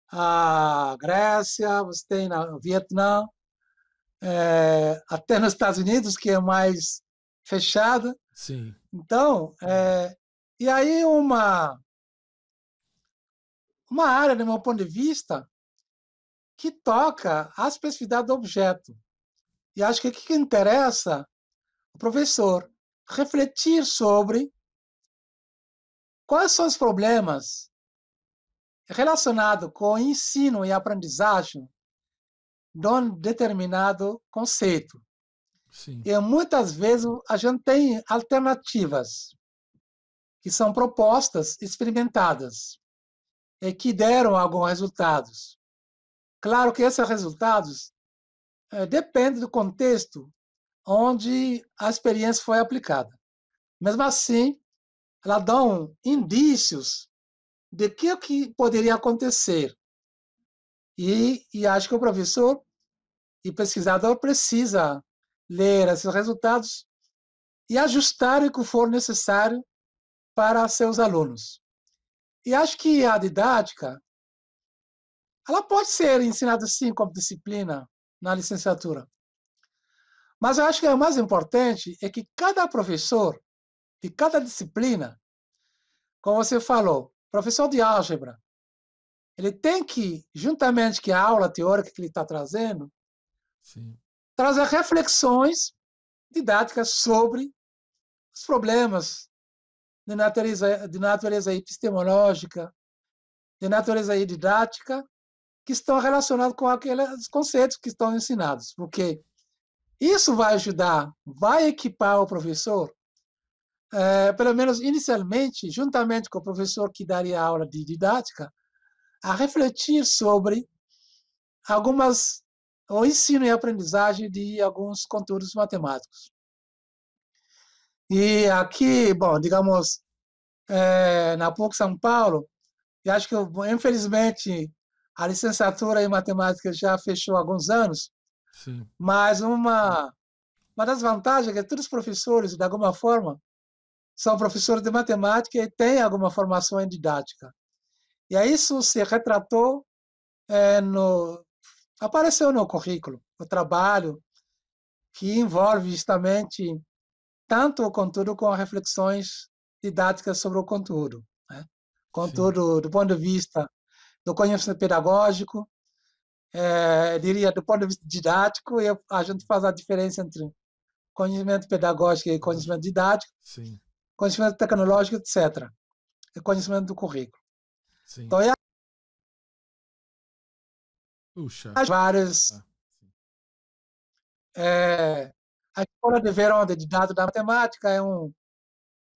a Grécia, você tem no Vietnã, até nos Estados Unidos, que é mais fechada. Sim. Então, e aí uma área, do meu ponto de vista, que toca a especificidade do objeto. E acho que o que interessa o professor refletir sobre quais são os problemas relacionados com o ensino e aprendizagem de um determinado conceito. Sim. E muitas vezes a gente tem alternativas que são propostas, experimentadas, e que deram alguns resultados. Claro que esses resultados dependem do contexto onde a experiência foi aplicada. Mesmo assim, elas dão indícios de que poderia acontecer. E acho que o professor e pesquisador precisa ler esses resultados e ajustar o que for necessário para seus alunos. E acho que a didática ela pode ser ensinada sim como disciplina na licenciatura. Mas eu acho que o mais importante é que cada professor de cada disciplina, como você falou, professor de álgebra, ele tem que, juntamente com a aula teórica que ele está trazendo, Sim. trazer reflexões didáticas sobre os problemas de natureza epistemológica, de natureza didática, que estão relacionados com aqueles conceitos que estão ensinados. Porque isso vai ajudar, vai equipar o professor, pelo menos inicialmente, juntamente com o professor que daria aula de didática, a refletir sobre o ensino e aprendizagem de alguns conteúdos matemáticos. E aqui, bom, digamos, na PUC São Paulo, eu acho que, infelizmente, a licenciatura em matemática já fechou há alguns anos, Sim. mas uma das vantagens é que todos os professores, de alguma forma, são professores de matemática e têm alguma formação em didática. E aí isso se retratou, apareceu no currículo, o trabalho que envolve justamente tanto o conteúdo como reflexões didáticas sobre o conteúdo. Né? Conteúdo do ponto de vista do conhecimento pedagógico, diria do ponto de vista didático, e a gente faz a diferença entre conhecimento pedagógico e conhecimento didático, Sim. conhecimento tecnológico, etc. E conhecimento do currículo. Sim. Então, Puxa. Vários. A Escola de Verão de Dados da Matemática é um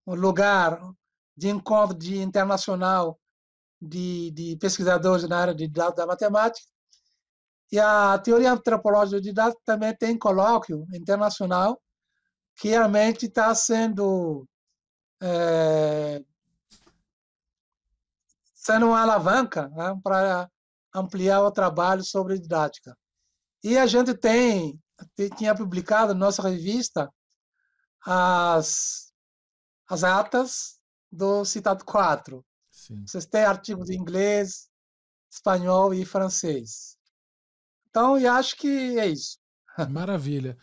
lugar de encontro internacional de pesquisadores na área de dados da matemática. E a teoria antropológica de dados também tem colóquio internacional, que realmente está sendo uma alavanca, né, para ampliar o trabalho sobre didática. E a gente tinha publicado na nossa revista as atas do Citado 4. Sim. Vocês têm artigos em inglês, espanhol e francês. Então, eu acho que é isso. Maravilha.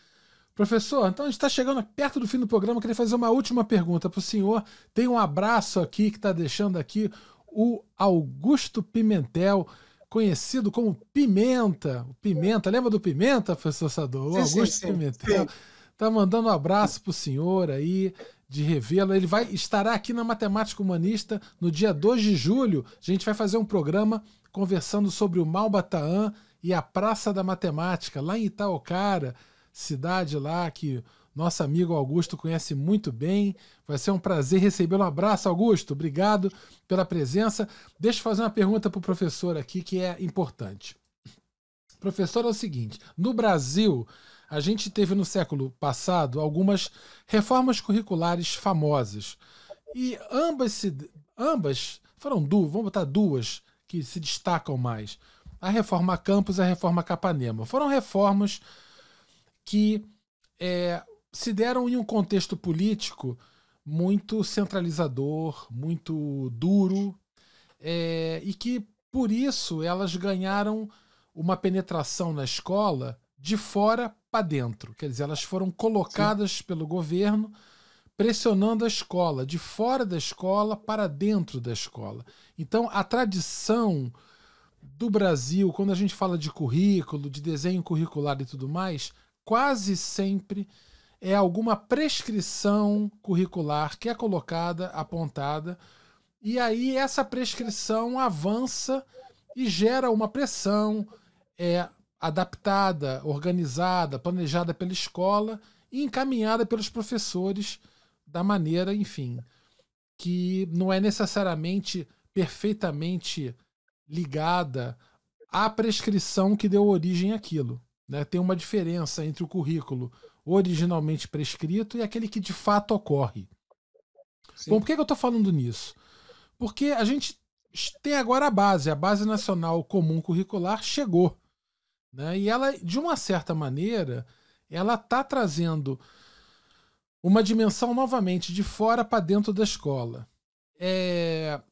Professor, então a gente está chegando perto do fim do programa. Eu queria fazer uma última pergunta para o senhor. Tem um abraço aqui que está deixando aqui o Augusto Pimentel, conhecido como Pimenta. O Pimenta, lembra do Pimenta, professor Sador? O Augusto Pimentel está mandando um abraço para o senhor aí, de revê-lo. Ele estará aqui na Matemática Humanista no dia 2 de julho. A gente vai fazer um programa conversando sobre o Malbataan e a Praça da Matemática, lá em Itaocara, cidade lá que nosso amigo Augusto conhece muito bem. Vai ser um prazer recebê-lo. Um abraço, Augusto. Obrigado pela presença. Deixa eu fazer uma pergunta para o professor aqui que é importante. Professor, é o seguinte: no Brasil, a gente teve no século passado algumas reformas curriculares famosas. E ambas foram duas, vamos botar duas, que se destacam mais. A Reforma Campos e a Reforma Capanema. Foram reformas que se deram em um contexto político muito centralizador, muito duro, e que, por isso, elas ganharam uma penetração na escola de fora para dentro. Quer dizer, elas foram colocadas pelo governo pressionando a escola, de fora da escola para dentro da escola. Então, a tradição do Brasil, quando a gente fala de currículo, de desenho curricular e tudo mais, quase sempre é alguma prescrição curricular que é colocada, apontada, e aí essa prescrição avança e gera uma pressão adaptada, organizada, planejada pela escola e encaminhada pelos professores da maneira, enfim, que não é necessariamente perfeitamente ligada à prescrição que deu origem àquilo. Né? Tem uma diferença entre o currículo originalmente prescrito e aquele que de fato ocorre. Sim. Bom, por que eu estou falando nisso? Porque a gente tem agora a Base Nacional Comum Curricular chegou. Né? E ela, de uma certa maneira, ela está trazendo uma dimensão novamente de fora para dentro da escola.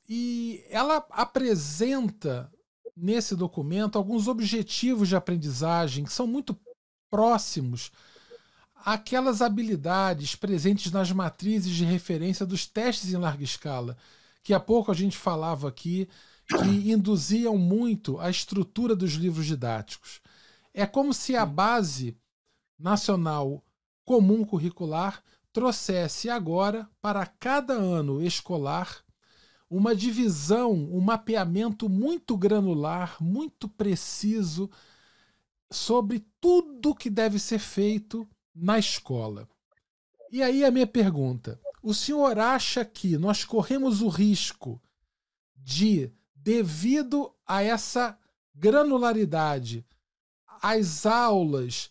E ela apresenta nesse documento alguns objetivos de aprendizagem que são muito próximos àquelas habilidades presentes nas matrizes de referência dos testes em larga escala, que há pouco a gente falava aqui, que induziam muito a estrutura dos livros didáticos. É como se a Base Nacional Comum Curricular trouxesse agora, para cada ano escolar, uma divisão, um mapeamento muito granular, muito preciso sobre tudo que deve ser feito na escola. E aí a minha pergunta: o senhor acha que nós corremos o risco de, devido a essa granularidade, as aulas,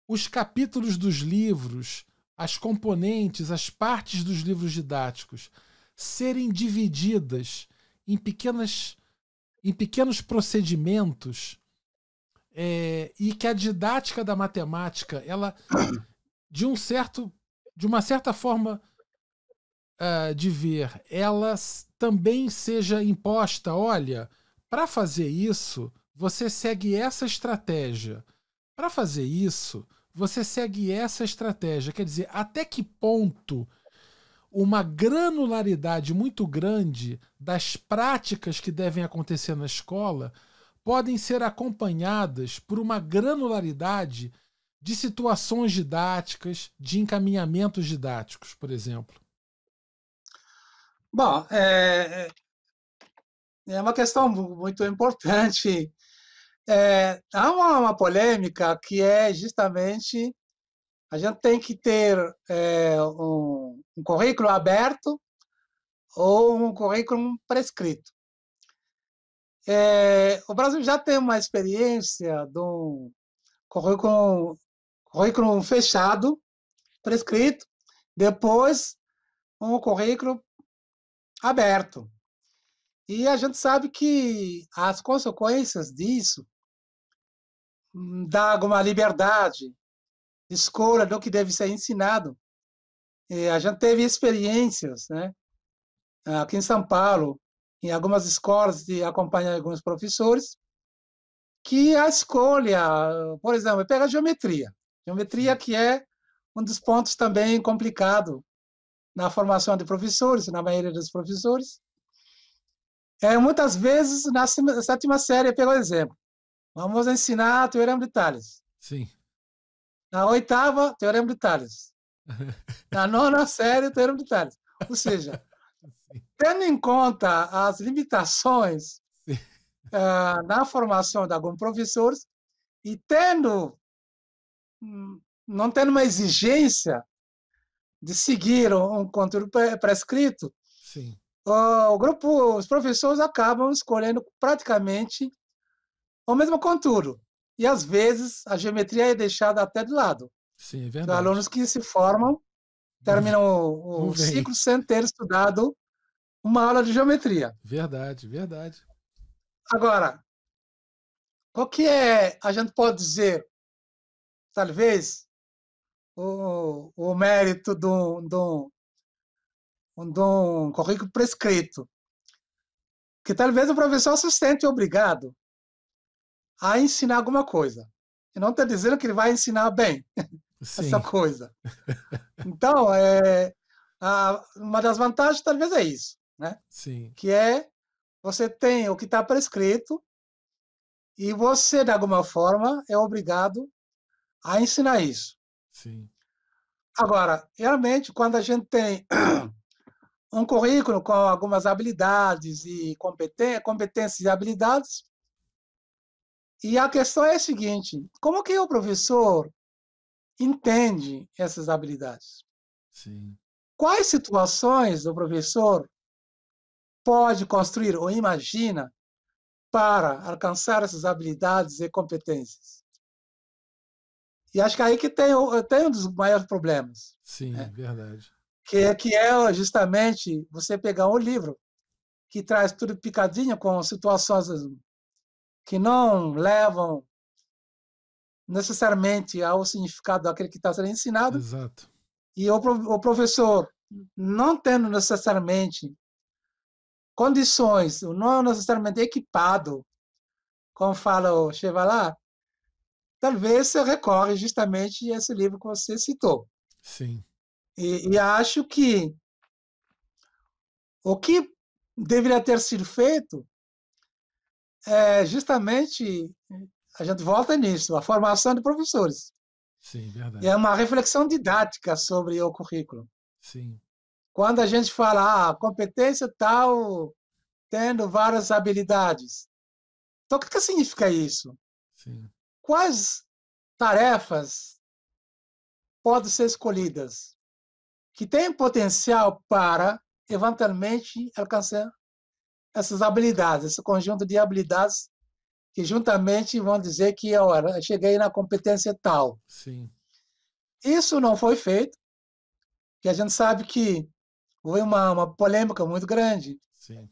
os capítulos dos livros, as componentes, as partes dos livros didáticos serem divididas em pequenos procedimentos, e que a didática da matemática, ela, de uma certa forma de ver, ela também seja imposta? Olha, para fazer isso, você segue essa estratégia. Para fazer isso, você segue essa estratégia. Quer dizer, até que ponto uma granularidade muito grande das práticas que devem acontecer na escola podem ser acompanhadas por uma granularidade de situações didáticas, de encaminhamentos didáticos, por exemplo? Bom, é uma questão muito importante. Há uma polêmica que é justamente a gente tem que ter um currículo aberto ou um currículo prescrito. O Brasil já tem uma experiência de um currículo fechado, prescrito, depois um currículo aberto. E a gente sabe que as consequências disso dá alguma liberdade de escolha do que deve ser ensinado. E a gente teve experiências, né, aqui em São Paulo, em algumas escolas, de acompanhar alguns professores, que a escolha, por exemplo, pega a geometria. Geometria Sim. que é um dos pontos também complicado na formação de professores, na maioria dos professores. Muitas vezes, na sétima série, pelo exemplo, vamos ensinar Teorema de Tales. Sim. Na oitava, Teorema de Tales. Na nona série, Teorema de Tales. Ou seja, Sim. tendo em conta as limitações Sim. na formação de alguns professores e tendo, não tendo uma exigência de seguir um conteúdo prescrito, Sim. os professores acabam escolhendo praticamente o mesmo conteúdo. E, às vezes, a geometria é deixada até de lado. Sim, é Tem alunos verdade. que se formam, Não, terminam não o ciclo vem. sem ter estudado uma aula de geometria. Verdade, verdade. Agora, o que a gente pode dizer, talvez, o mérito de um currículo prescrito? Que talvez o professor se sente obrigado a ensinar alguma coisa. E não estou dizendo que ele vai ensinar bem essa Sim. coisa. Então, uma das vantagens talvez é isso, né? Sim. Que você tem o que está prescrito e você, de alguma forma, é obrigado a ensinar isso. Sim. Agora, realmente, quando a gente tem um currículo com algumas habilidades e competências e habilidades, e a questão é a seguinte: como que o professor entende essas habilidades? Sim. Quais situações o professor pode construir ou imagina para alcançar essas habilidades e competências? E acho que aí que tem um dos maiores problemas, Sim, né? verdade. Que é justamente você pegar um livro que traz tudo picadinho com situações que não levam necessariamente ao significado daquele que está sendo ensinado, Exato. e o professor não tendo necessariamente condições, não necessariamente equipado, como fala o Chevalat, talvez você recorre justamente a esse livro que você citou. Sim. E acho que o que deveria ter sido feito é justamente, a gente volta nisso, a formação de professores. Sim, É verdade. uma reflexão didática sobre o currículo. Sim. Quando a gente fala, competência tal, tendo várias habilidades. Então, o que significa isso? Sim. Quais tarefas podem ser escolhidas que têm potencial para, eventualmente, alcançar essas habilidades, esse conjunto de habilidades que juntamente vão dizer que eu cheguei na competência tal. Sim. Isso não foi feito, que a gente sabe que houve uma polêmica muito grande Sim.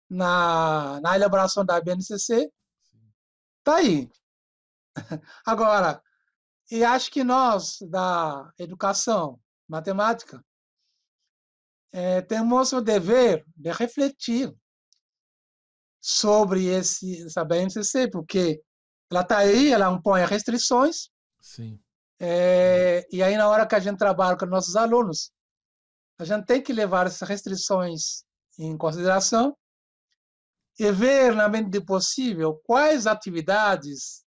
na elaboração da BNCC. Sim. Está aí. Agora, e acho que nós, da educação matemática, temos o dever de refletir sobre essa BNCC, porque ela está aí, ela impõe restrições, Sim. e aí na hora que a gente trabalha com nossos alunos, a gente tem que levar essas restrições em consideração e ver, na medida do possível, quais atividades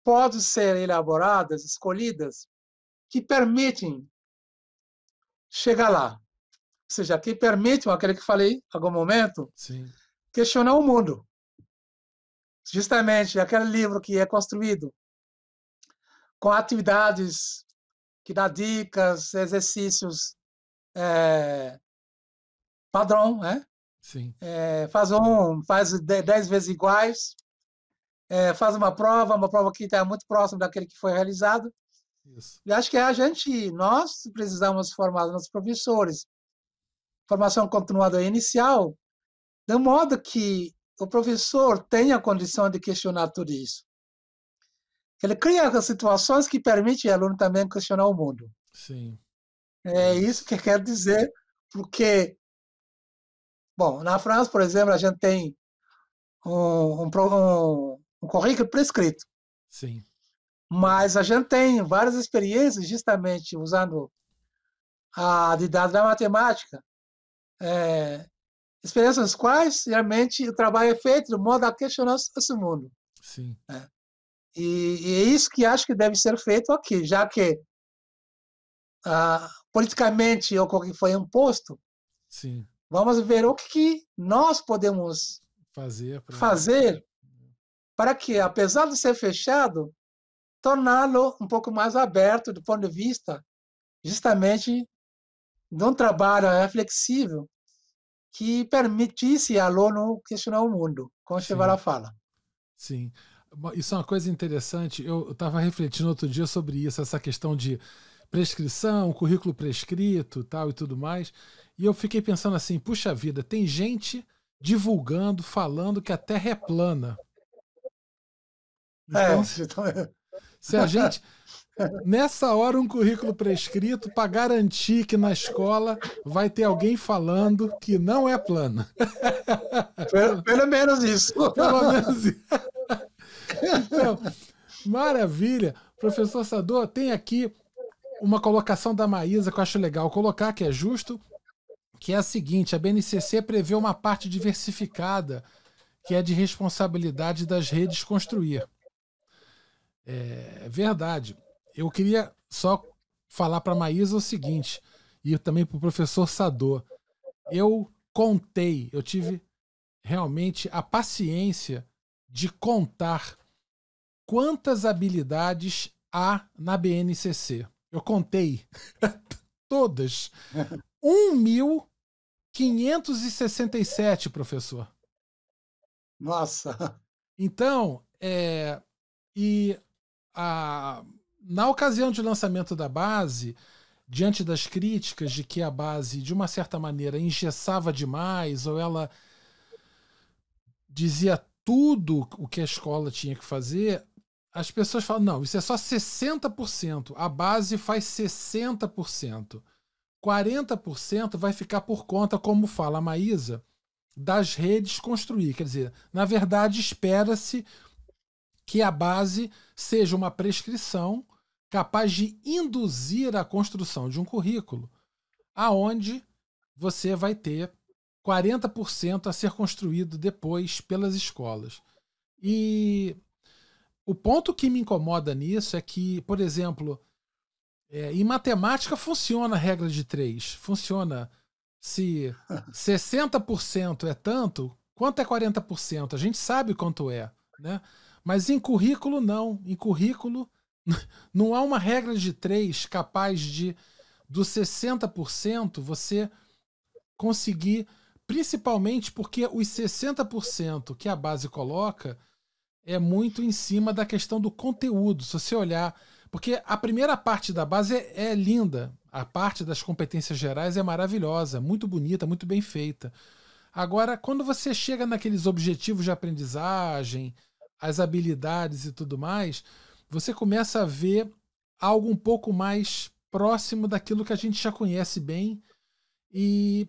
podem ser elaboradas, escolhidas, que permitem chegar lá. Ou seja, que permitem, aquele que falei em algum momento, Sim. questionar o mundo. justamente aquele livro que é construído com atividades que dá dicas, exercícios padrão, né? Sim. Faz 10 vezes iguais, faz uma prova que está muito próxima daquele que foi realizado. Isso. E acho que nós precisamos formar nossos professores, formação continuada inicial, de modo que o professor tenha a condição de questionar tudo isso. Ele cria situações que permitem ao aluno também questionar o mundo. Sim. É isso que quer dizer, porque, bom, na França, por exemplo, a gente tem um currículo prescrito, Sim. mas a gente tem várias experiências justamente usando a didática da matemática, experiências quais realmente o trabalho é feito de modo a questionar esse mundo. Sim. E é isso que acho que deve ser feito aqui, já que politicamente o que foi imposto. Sim. Vamos ver o que nós podemos fazer para que, apesar de ser fechado, torná-lo um pouco mais aberto do ponto de vista justamente de um trabalho flexível que permitisse ao aluno questionar o mundo, como o Chevala fala. Sim. Isso é uma coisa interessante. Eu estava refletindo outro dia sobre isso, essa questão de prescrição, currículo prescrito, tal e tudo mais. E eu fiquei pensando assim, puxa vida, tem gente divulgando, falando que a Terra é plana. Então, se a gente... Nessa hora, um currículo prescrito para garantir que na escola vai ter alguém falando que não é plana. Pelo menos isso. Pelo menos isso. Então, maravilha. Professor Sador, tem aqui uma colocação da Maísa que eu acho legal colocar, que é justo, que é a seguinte: a BNCC prevê uma parte diversificada que é de responsabilidade das redes construir. É verdade. Eu queria só falar para a Maísa o seguinte, e também para o professor Sador. Eu tive realmente a paciência de contar quantas habilidades há na BNCC. Eu contei todas. 1.567, professor. Nossa! Então, na ocasião de lançamento da base, diante das críticas de que a base, de uma certa maneira, engessava demais, ou ela dizia tudo o que a escola tinha que fazer, as pessoas falam, não, isso é só 60%, a base faz 60%. 40% vai ficar por conta, como fala a Maísa, das redes construir. Quer dizer, na verdade, espera-se que a base seja uma prescrição capaz de induzir a construção de um currículo aonde você vai ter 40% a ser construído depois pelas escolas. E o ponto que me incomoda nisso é que, por exemplo, em matemática funciona a regra de 3. Funciona. Se 60% é tanto, quanto é 40%? A gente sabe quanto é, né? Mas em currículo, não. Em currículo, não há uma regra de 3 capaz de, dos 60%, você conseguir, principalmente porque os 60% que a base coloca é muito em cima da questão do conteúdo. Se você olhar... Porque a primeira parte da base é linda. A parte das competências gerais é maravilhosa, muito bonita, muito bem feita. Agora, quando você chega naqueles objetivos de aprendizagem, as habilidades e tudo mais, você começa a ver algo um pouco mais próximo daquilo que a gente já conhece bem. E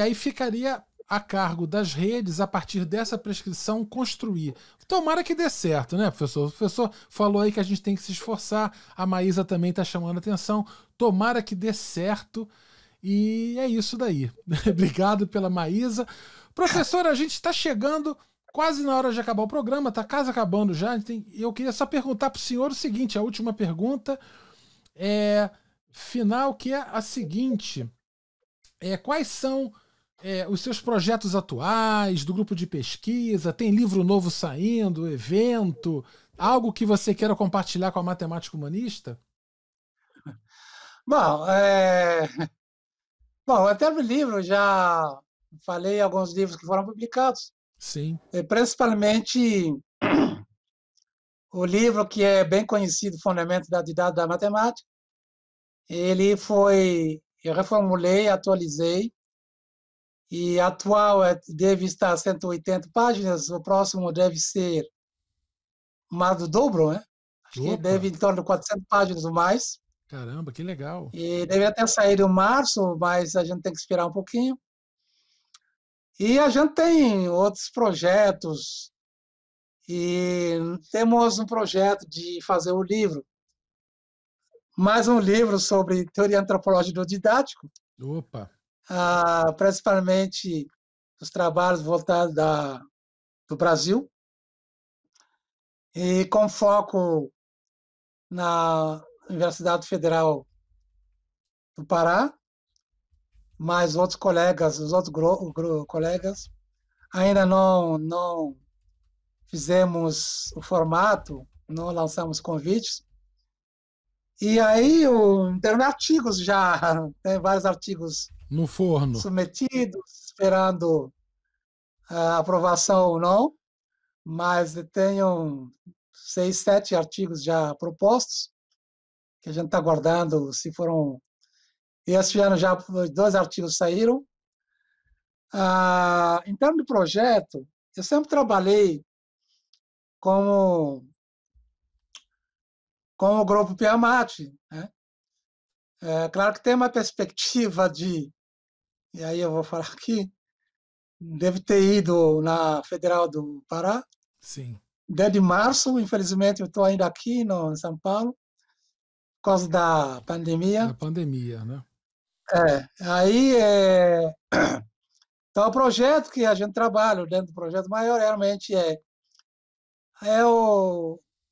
aí ficaria a cargo das redes, a partir dessa prescrição, construir. Tomara que dê certo, né, professor? O professor falou aí que a gente tem que se esforçar, a Maísa também está chamando a atenção. Tomara que dê certo, e é isso daí. Obrigado pela Maísa. Professor, a gente está chegando quase na hora de acabar o programa, está quase acabando já. Eu queria só perguntar para o senhor o seguinte, a última pergunta final, que é a seguinte: quais são os seus projetos atuais, do grupo de pesquisa, tem livro novo saindo, evento, algo que você queira compartilhar com a matemática humanista? Bom, em termos de livro, já falei alguns livros que foram publicados, Sim. Principalmente o livro que é bem conhecido, Fundamentos da Didática da Matemática. Eu reformulei, atualizei, e atual deve estar 180 páginas, o próximo deve ser mais do dobro, né? Acho que deve em torno de 400 páginas ou mais. Caramba, que legal. E deveria ter saído em março, mas a gente tem que esperar um pouquinho. E a gente tem outros projetos, e temos um projeto de fazer um livro, mais um livro sobre teoria antropológica do didático, Opa! principalmente os trabalhos voltados do Brasil, e com foco na Universidade Federal do Pará, mas outros colegas, os outros colegas, ainda não fizemos o formato, não lançamos convites. E aí, em termos de artigos, já tem vários artigos no forno, submetidos, esperando a aprovação ou não, mas tenho 6, 7 artigos já propostos, que a gente está aguardando se foram. Este ano já 2 artigos saíram. Em termos de projeto, eu sempre trabalhei como o grupo Piamati, né? Claro que tem uma perspectiva e aí eu vou falar aqui, devo ter ido na Federal do Pará. Sim. Desde março, infelizmente, eu estou ainda aqui em São Paulo, por causa da pandemia. Da pandemia, né? Aí, então, o projeto que a gente trabalha, dentro do projeto maior, realmente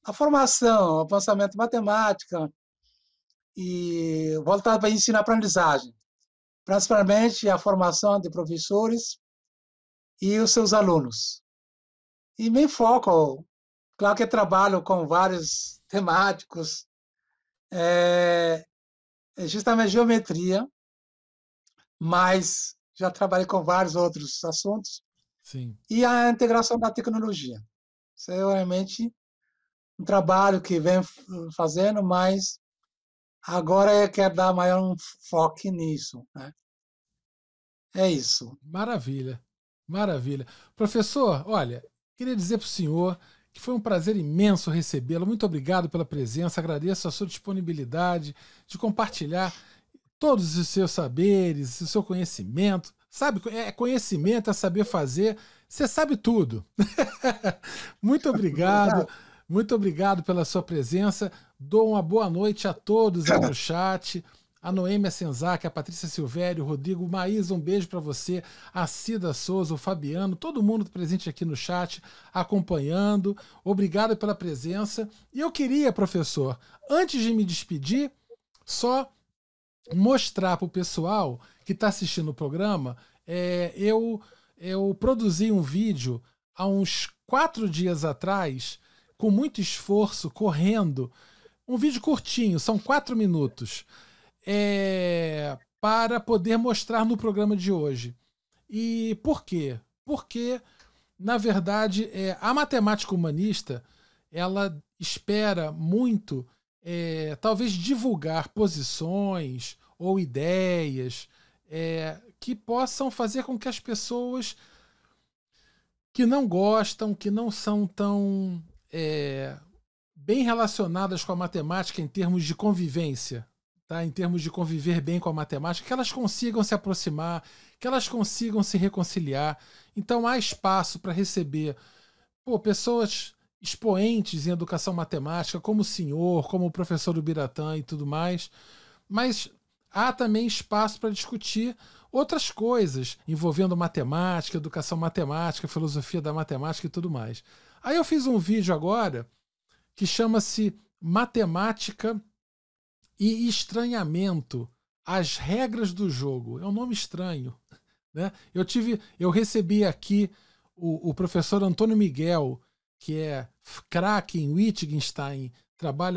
a formação, o pensamento matemática, e voltado para ensino-aprendizagem, principalmente a formação de professores e os seus alunos. E me foco, claro que trabalho com vários temáticos, justamente geometria, mas já trabalhei com vários outros assuntos. Sim. E a integração da tecnologia. Isso é realmente um trabalho que vem fazendo, mas agora eu quero dar maior um foco nisso, né? É isso. Maravilha, maravilha. Professor, olha, queria dizer para o senhor que foi um prazer imenso recebê-lo. Muito obrigado pela presença, agradeço a sua disponibilidade de compartilhar todos os seus saberes, o seu conhecimento. Sabe, conhecimento, é saber fazer. Você sabe tudo. Muito obrigado. Muito obrigado pela sua presença. Dou uma boa noite a todos aí no chat. A Noêmia Senzak, a Patrícia Silvério, o Rodrigo, Maísa, um beijo para você, a Cida Souza, o Fabiano, todo mundo presente aqui no chat, acompanhando. Obrigado pela presença. E eu queria, professor, antes de me despedir, só mostrar para o pessoal que está assistindo o programa, eu produzi um vídeo há uns 4 dias atrás, com muito esforço, correndo, um vídeo curtinho, são 4 minutos, para poder mostrar no programa de hoje. E por quê? Porque, na verdade, a matemática humanista, ela espera muito, talvez, divulgar posições ou ideias que possam fazer com que as pessoas que não gostam, que não são tão bem relacionadas com a matemática em termos de convivência, tá? Em termos de conviver bem com a matemática, que elas consigam se aproximar, que elas consigam se reconciliar. Então há espaço para receber pessoas expoentes em educação matemática, como o senhor, como o professor Ubiratã e tudo mais, mas há também espaço para discutir outras coisas envolvendo matemática, educação matemática, filosofia da matemática e tudo mais. Aí eu fiz um vídeo agora que chama-se Matemática e Estranhamento, as regras do jogo. É um nome estranho, né? Eu recebi aqui o professor Antônio Miguel, que é craque em Wittgenstein,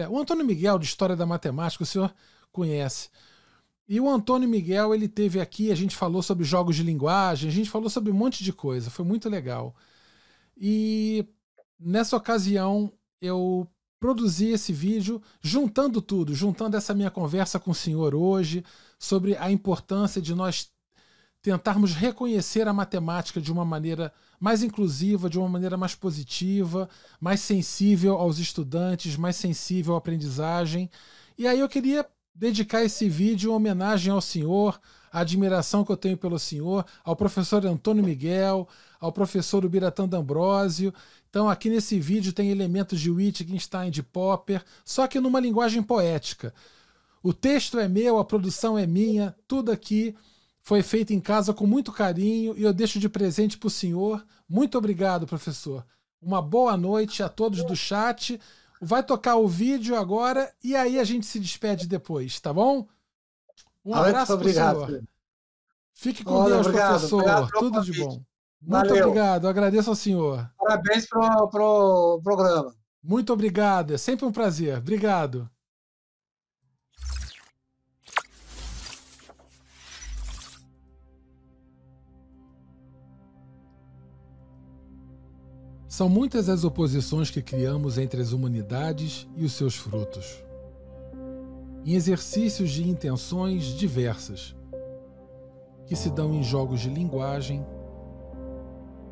o Antônio Miguel, de História da Matemática, o senhor conhece. E o Antônio Miguel, ele teve aqui, a gente falou sobre jogos de linguagem, a gente falou sobre um monte de coisa, foi muito legal. E nessa ocasião eu produzi esse vídeo juntando tudo, juntando essa minha conversa com o senhor hoje sobre a importância de nós tentarmos reconhecer a matemática de uma maneira mais inclusiva, de uma maneira mais positiva, mais sensível aos estudantes, mais sensível à aprendizagem. E aí eu queria dedicar esse vídeo em homenagem ao senhor, a admiração que eu tenho pelo senhor, ao professor Antônio Miguel, ao professor Ubiratã D'Ambrosio. Então aqui nesse vídeo tem elementos de Wittgenstein, de Popper, só que numa linguagem poética. O texto é meu, a produção é minha, tudo aqui foi feito em casa com muito carinho e eu deixo de presente para o senhor. Muito obrigado, professor. Uma boa noite a todos do chat. Vai tocar o vídeo agora e aí a gente se despede depois, tá bom? Um abraço para o senhor. Fique com Deus, professor. Obrigado Tudo de bom. Muito obrigado. Agradeço ao senhor. Parabéns pro programa. Muito obrigado. É sempre um prazer. Obrigado. São muitas as oposições que criamos entre as humanidades e os seus frutos, em exercícios de intenções diversas, que se dão em jogos de linguagem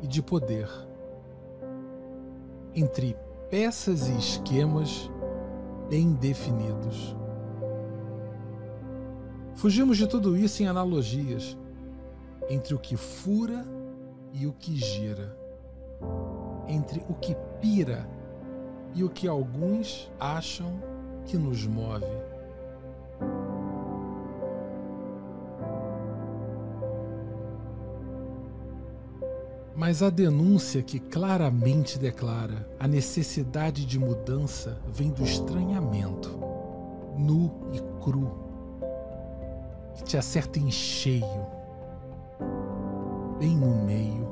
e de poder, entre peças e esquemas bem definidos. Fugimos de tudo isso em analogias, entre o que fura e o que gira, entre o que pira e o que alguns acham que nos move. Mas a denúncia que claramente declara a necessidade de mudança vem do estranhamento, nu e cru, que te acerta em cheio, bem no meio,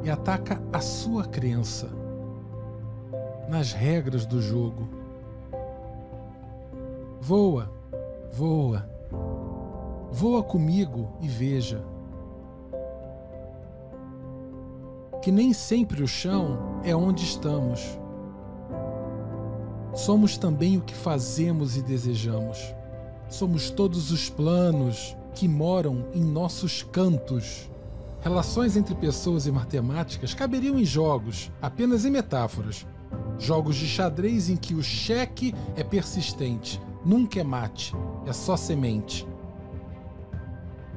e ataca a sua crença nas regras do jogo. Voa, voa, voa comigo e veja que nem sempre o chão é onde estamos. Somos também o que fazemos e desejamos. Somos todos os planos que moram em nossos cantos. Relações entre pessoas e matemáticas caberiam em jogos, apenas em metáforas. Jogos de xadrez em que o cheque é persistente, nunca é mate, é só semente.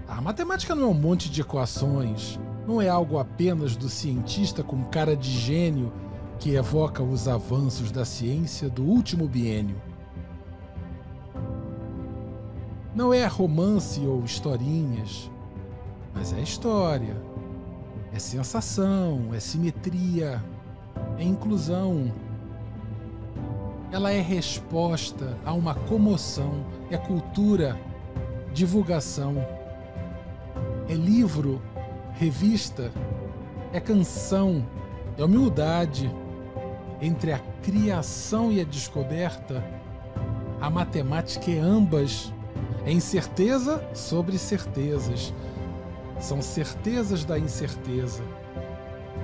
A matemática não é um monte de equações, não é algo apenas do cientista com cara de gênio que evoca os avanços da ciência do último biênio. Não é romance ou historinhas, mas é história, é sensação, é simetria, é inclusão. Ela é resposta a uma comoção, é cultura, divulgação, é livro, revista, é canção, é humildade. Entre a criação e a descoberta, a matemática é ambas. É incerteza sobre certezas. São certezas da incerteza.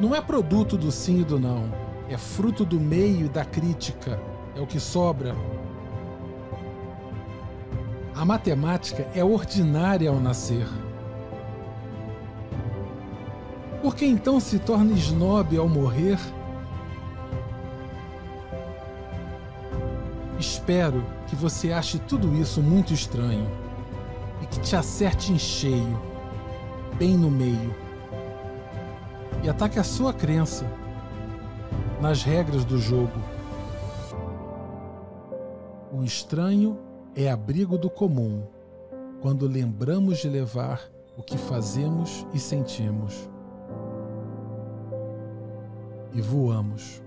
Não é produto do sim e do não. É fruto do meio e da crítica. É o que sobra. A matemática é ordinária ao nascer. Por que então se torna snob ao morrer? Espero que você ache tudo isso muito estranho e que te acerte em cheio, bem no meio, e ataque a sua crença nas regras do jogo. O estranho é abrigo do comum, quando lembramos de levar o que fazemos e sentimos. E voamos.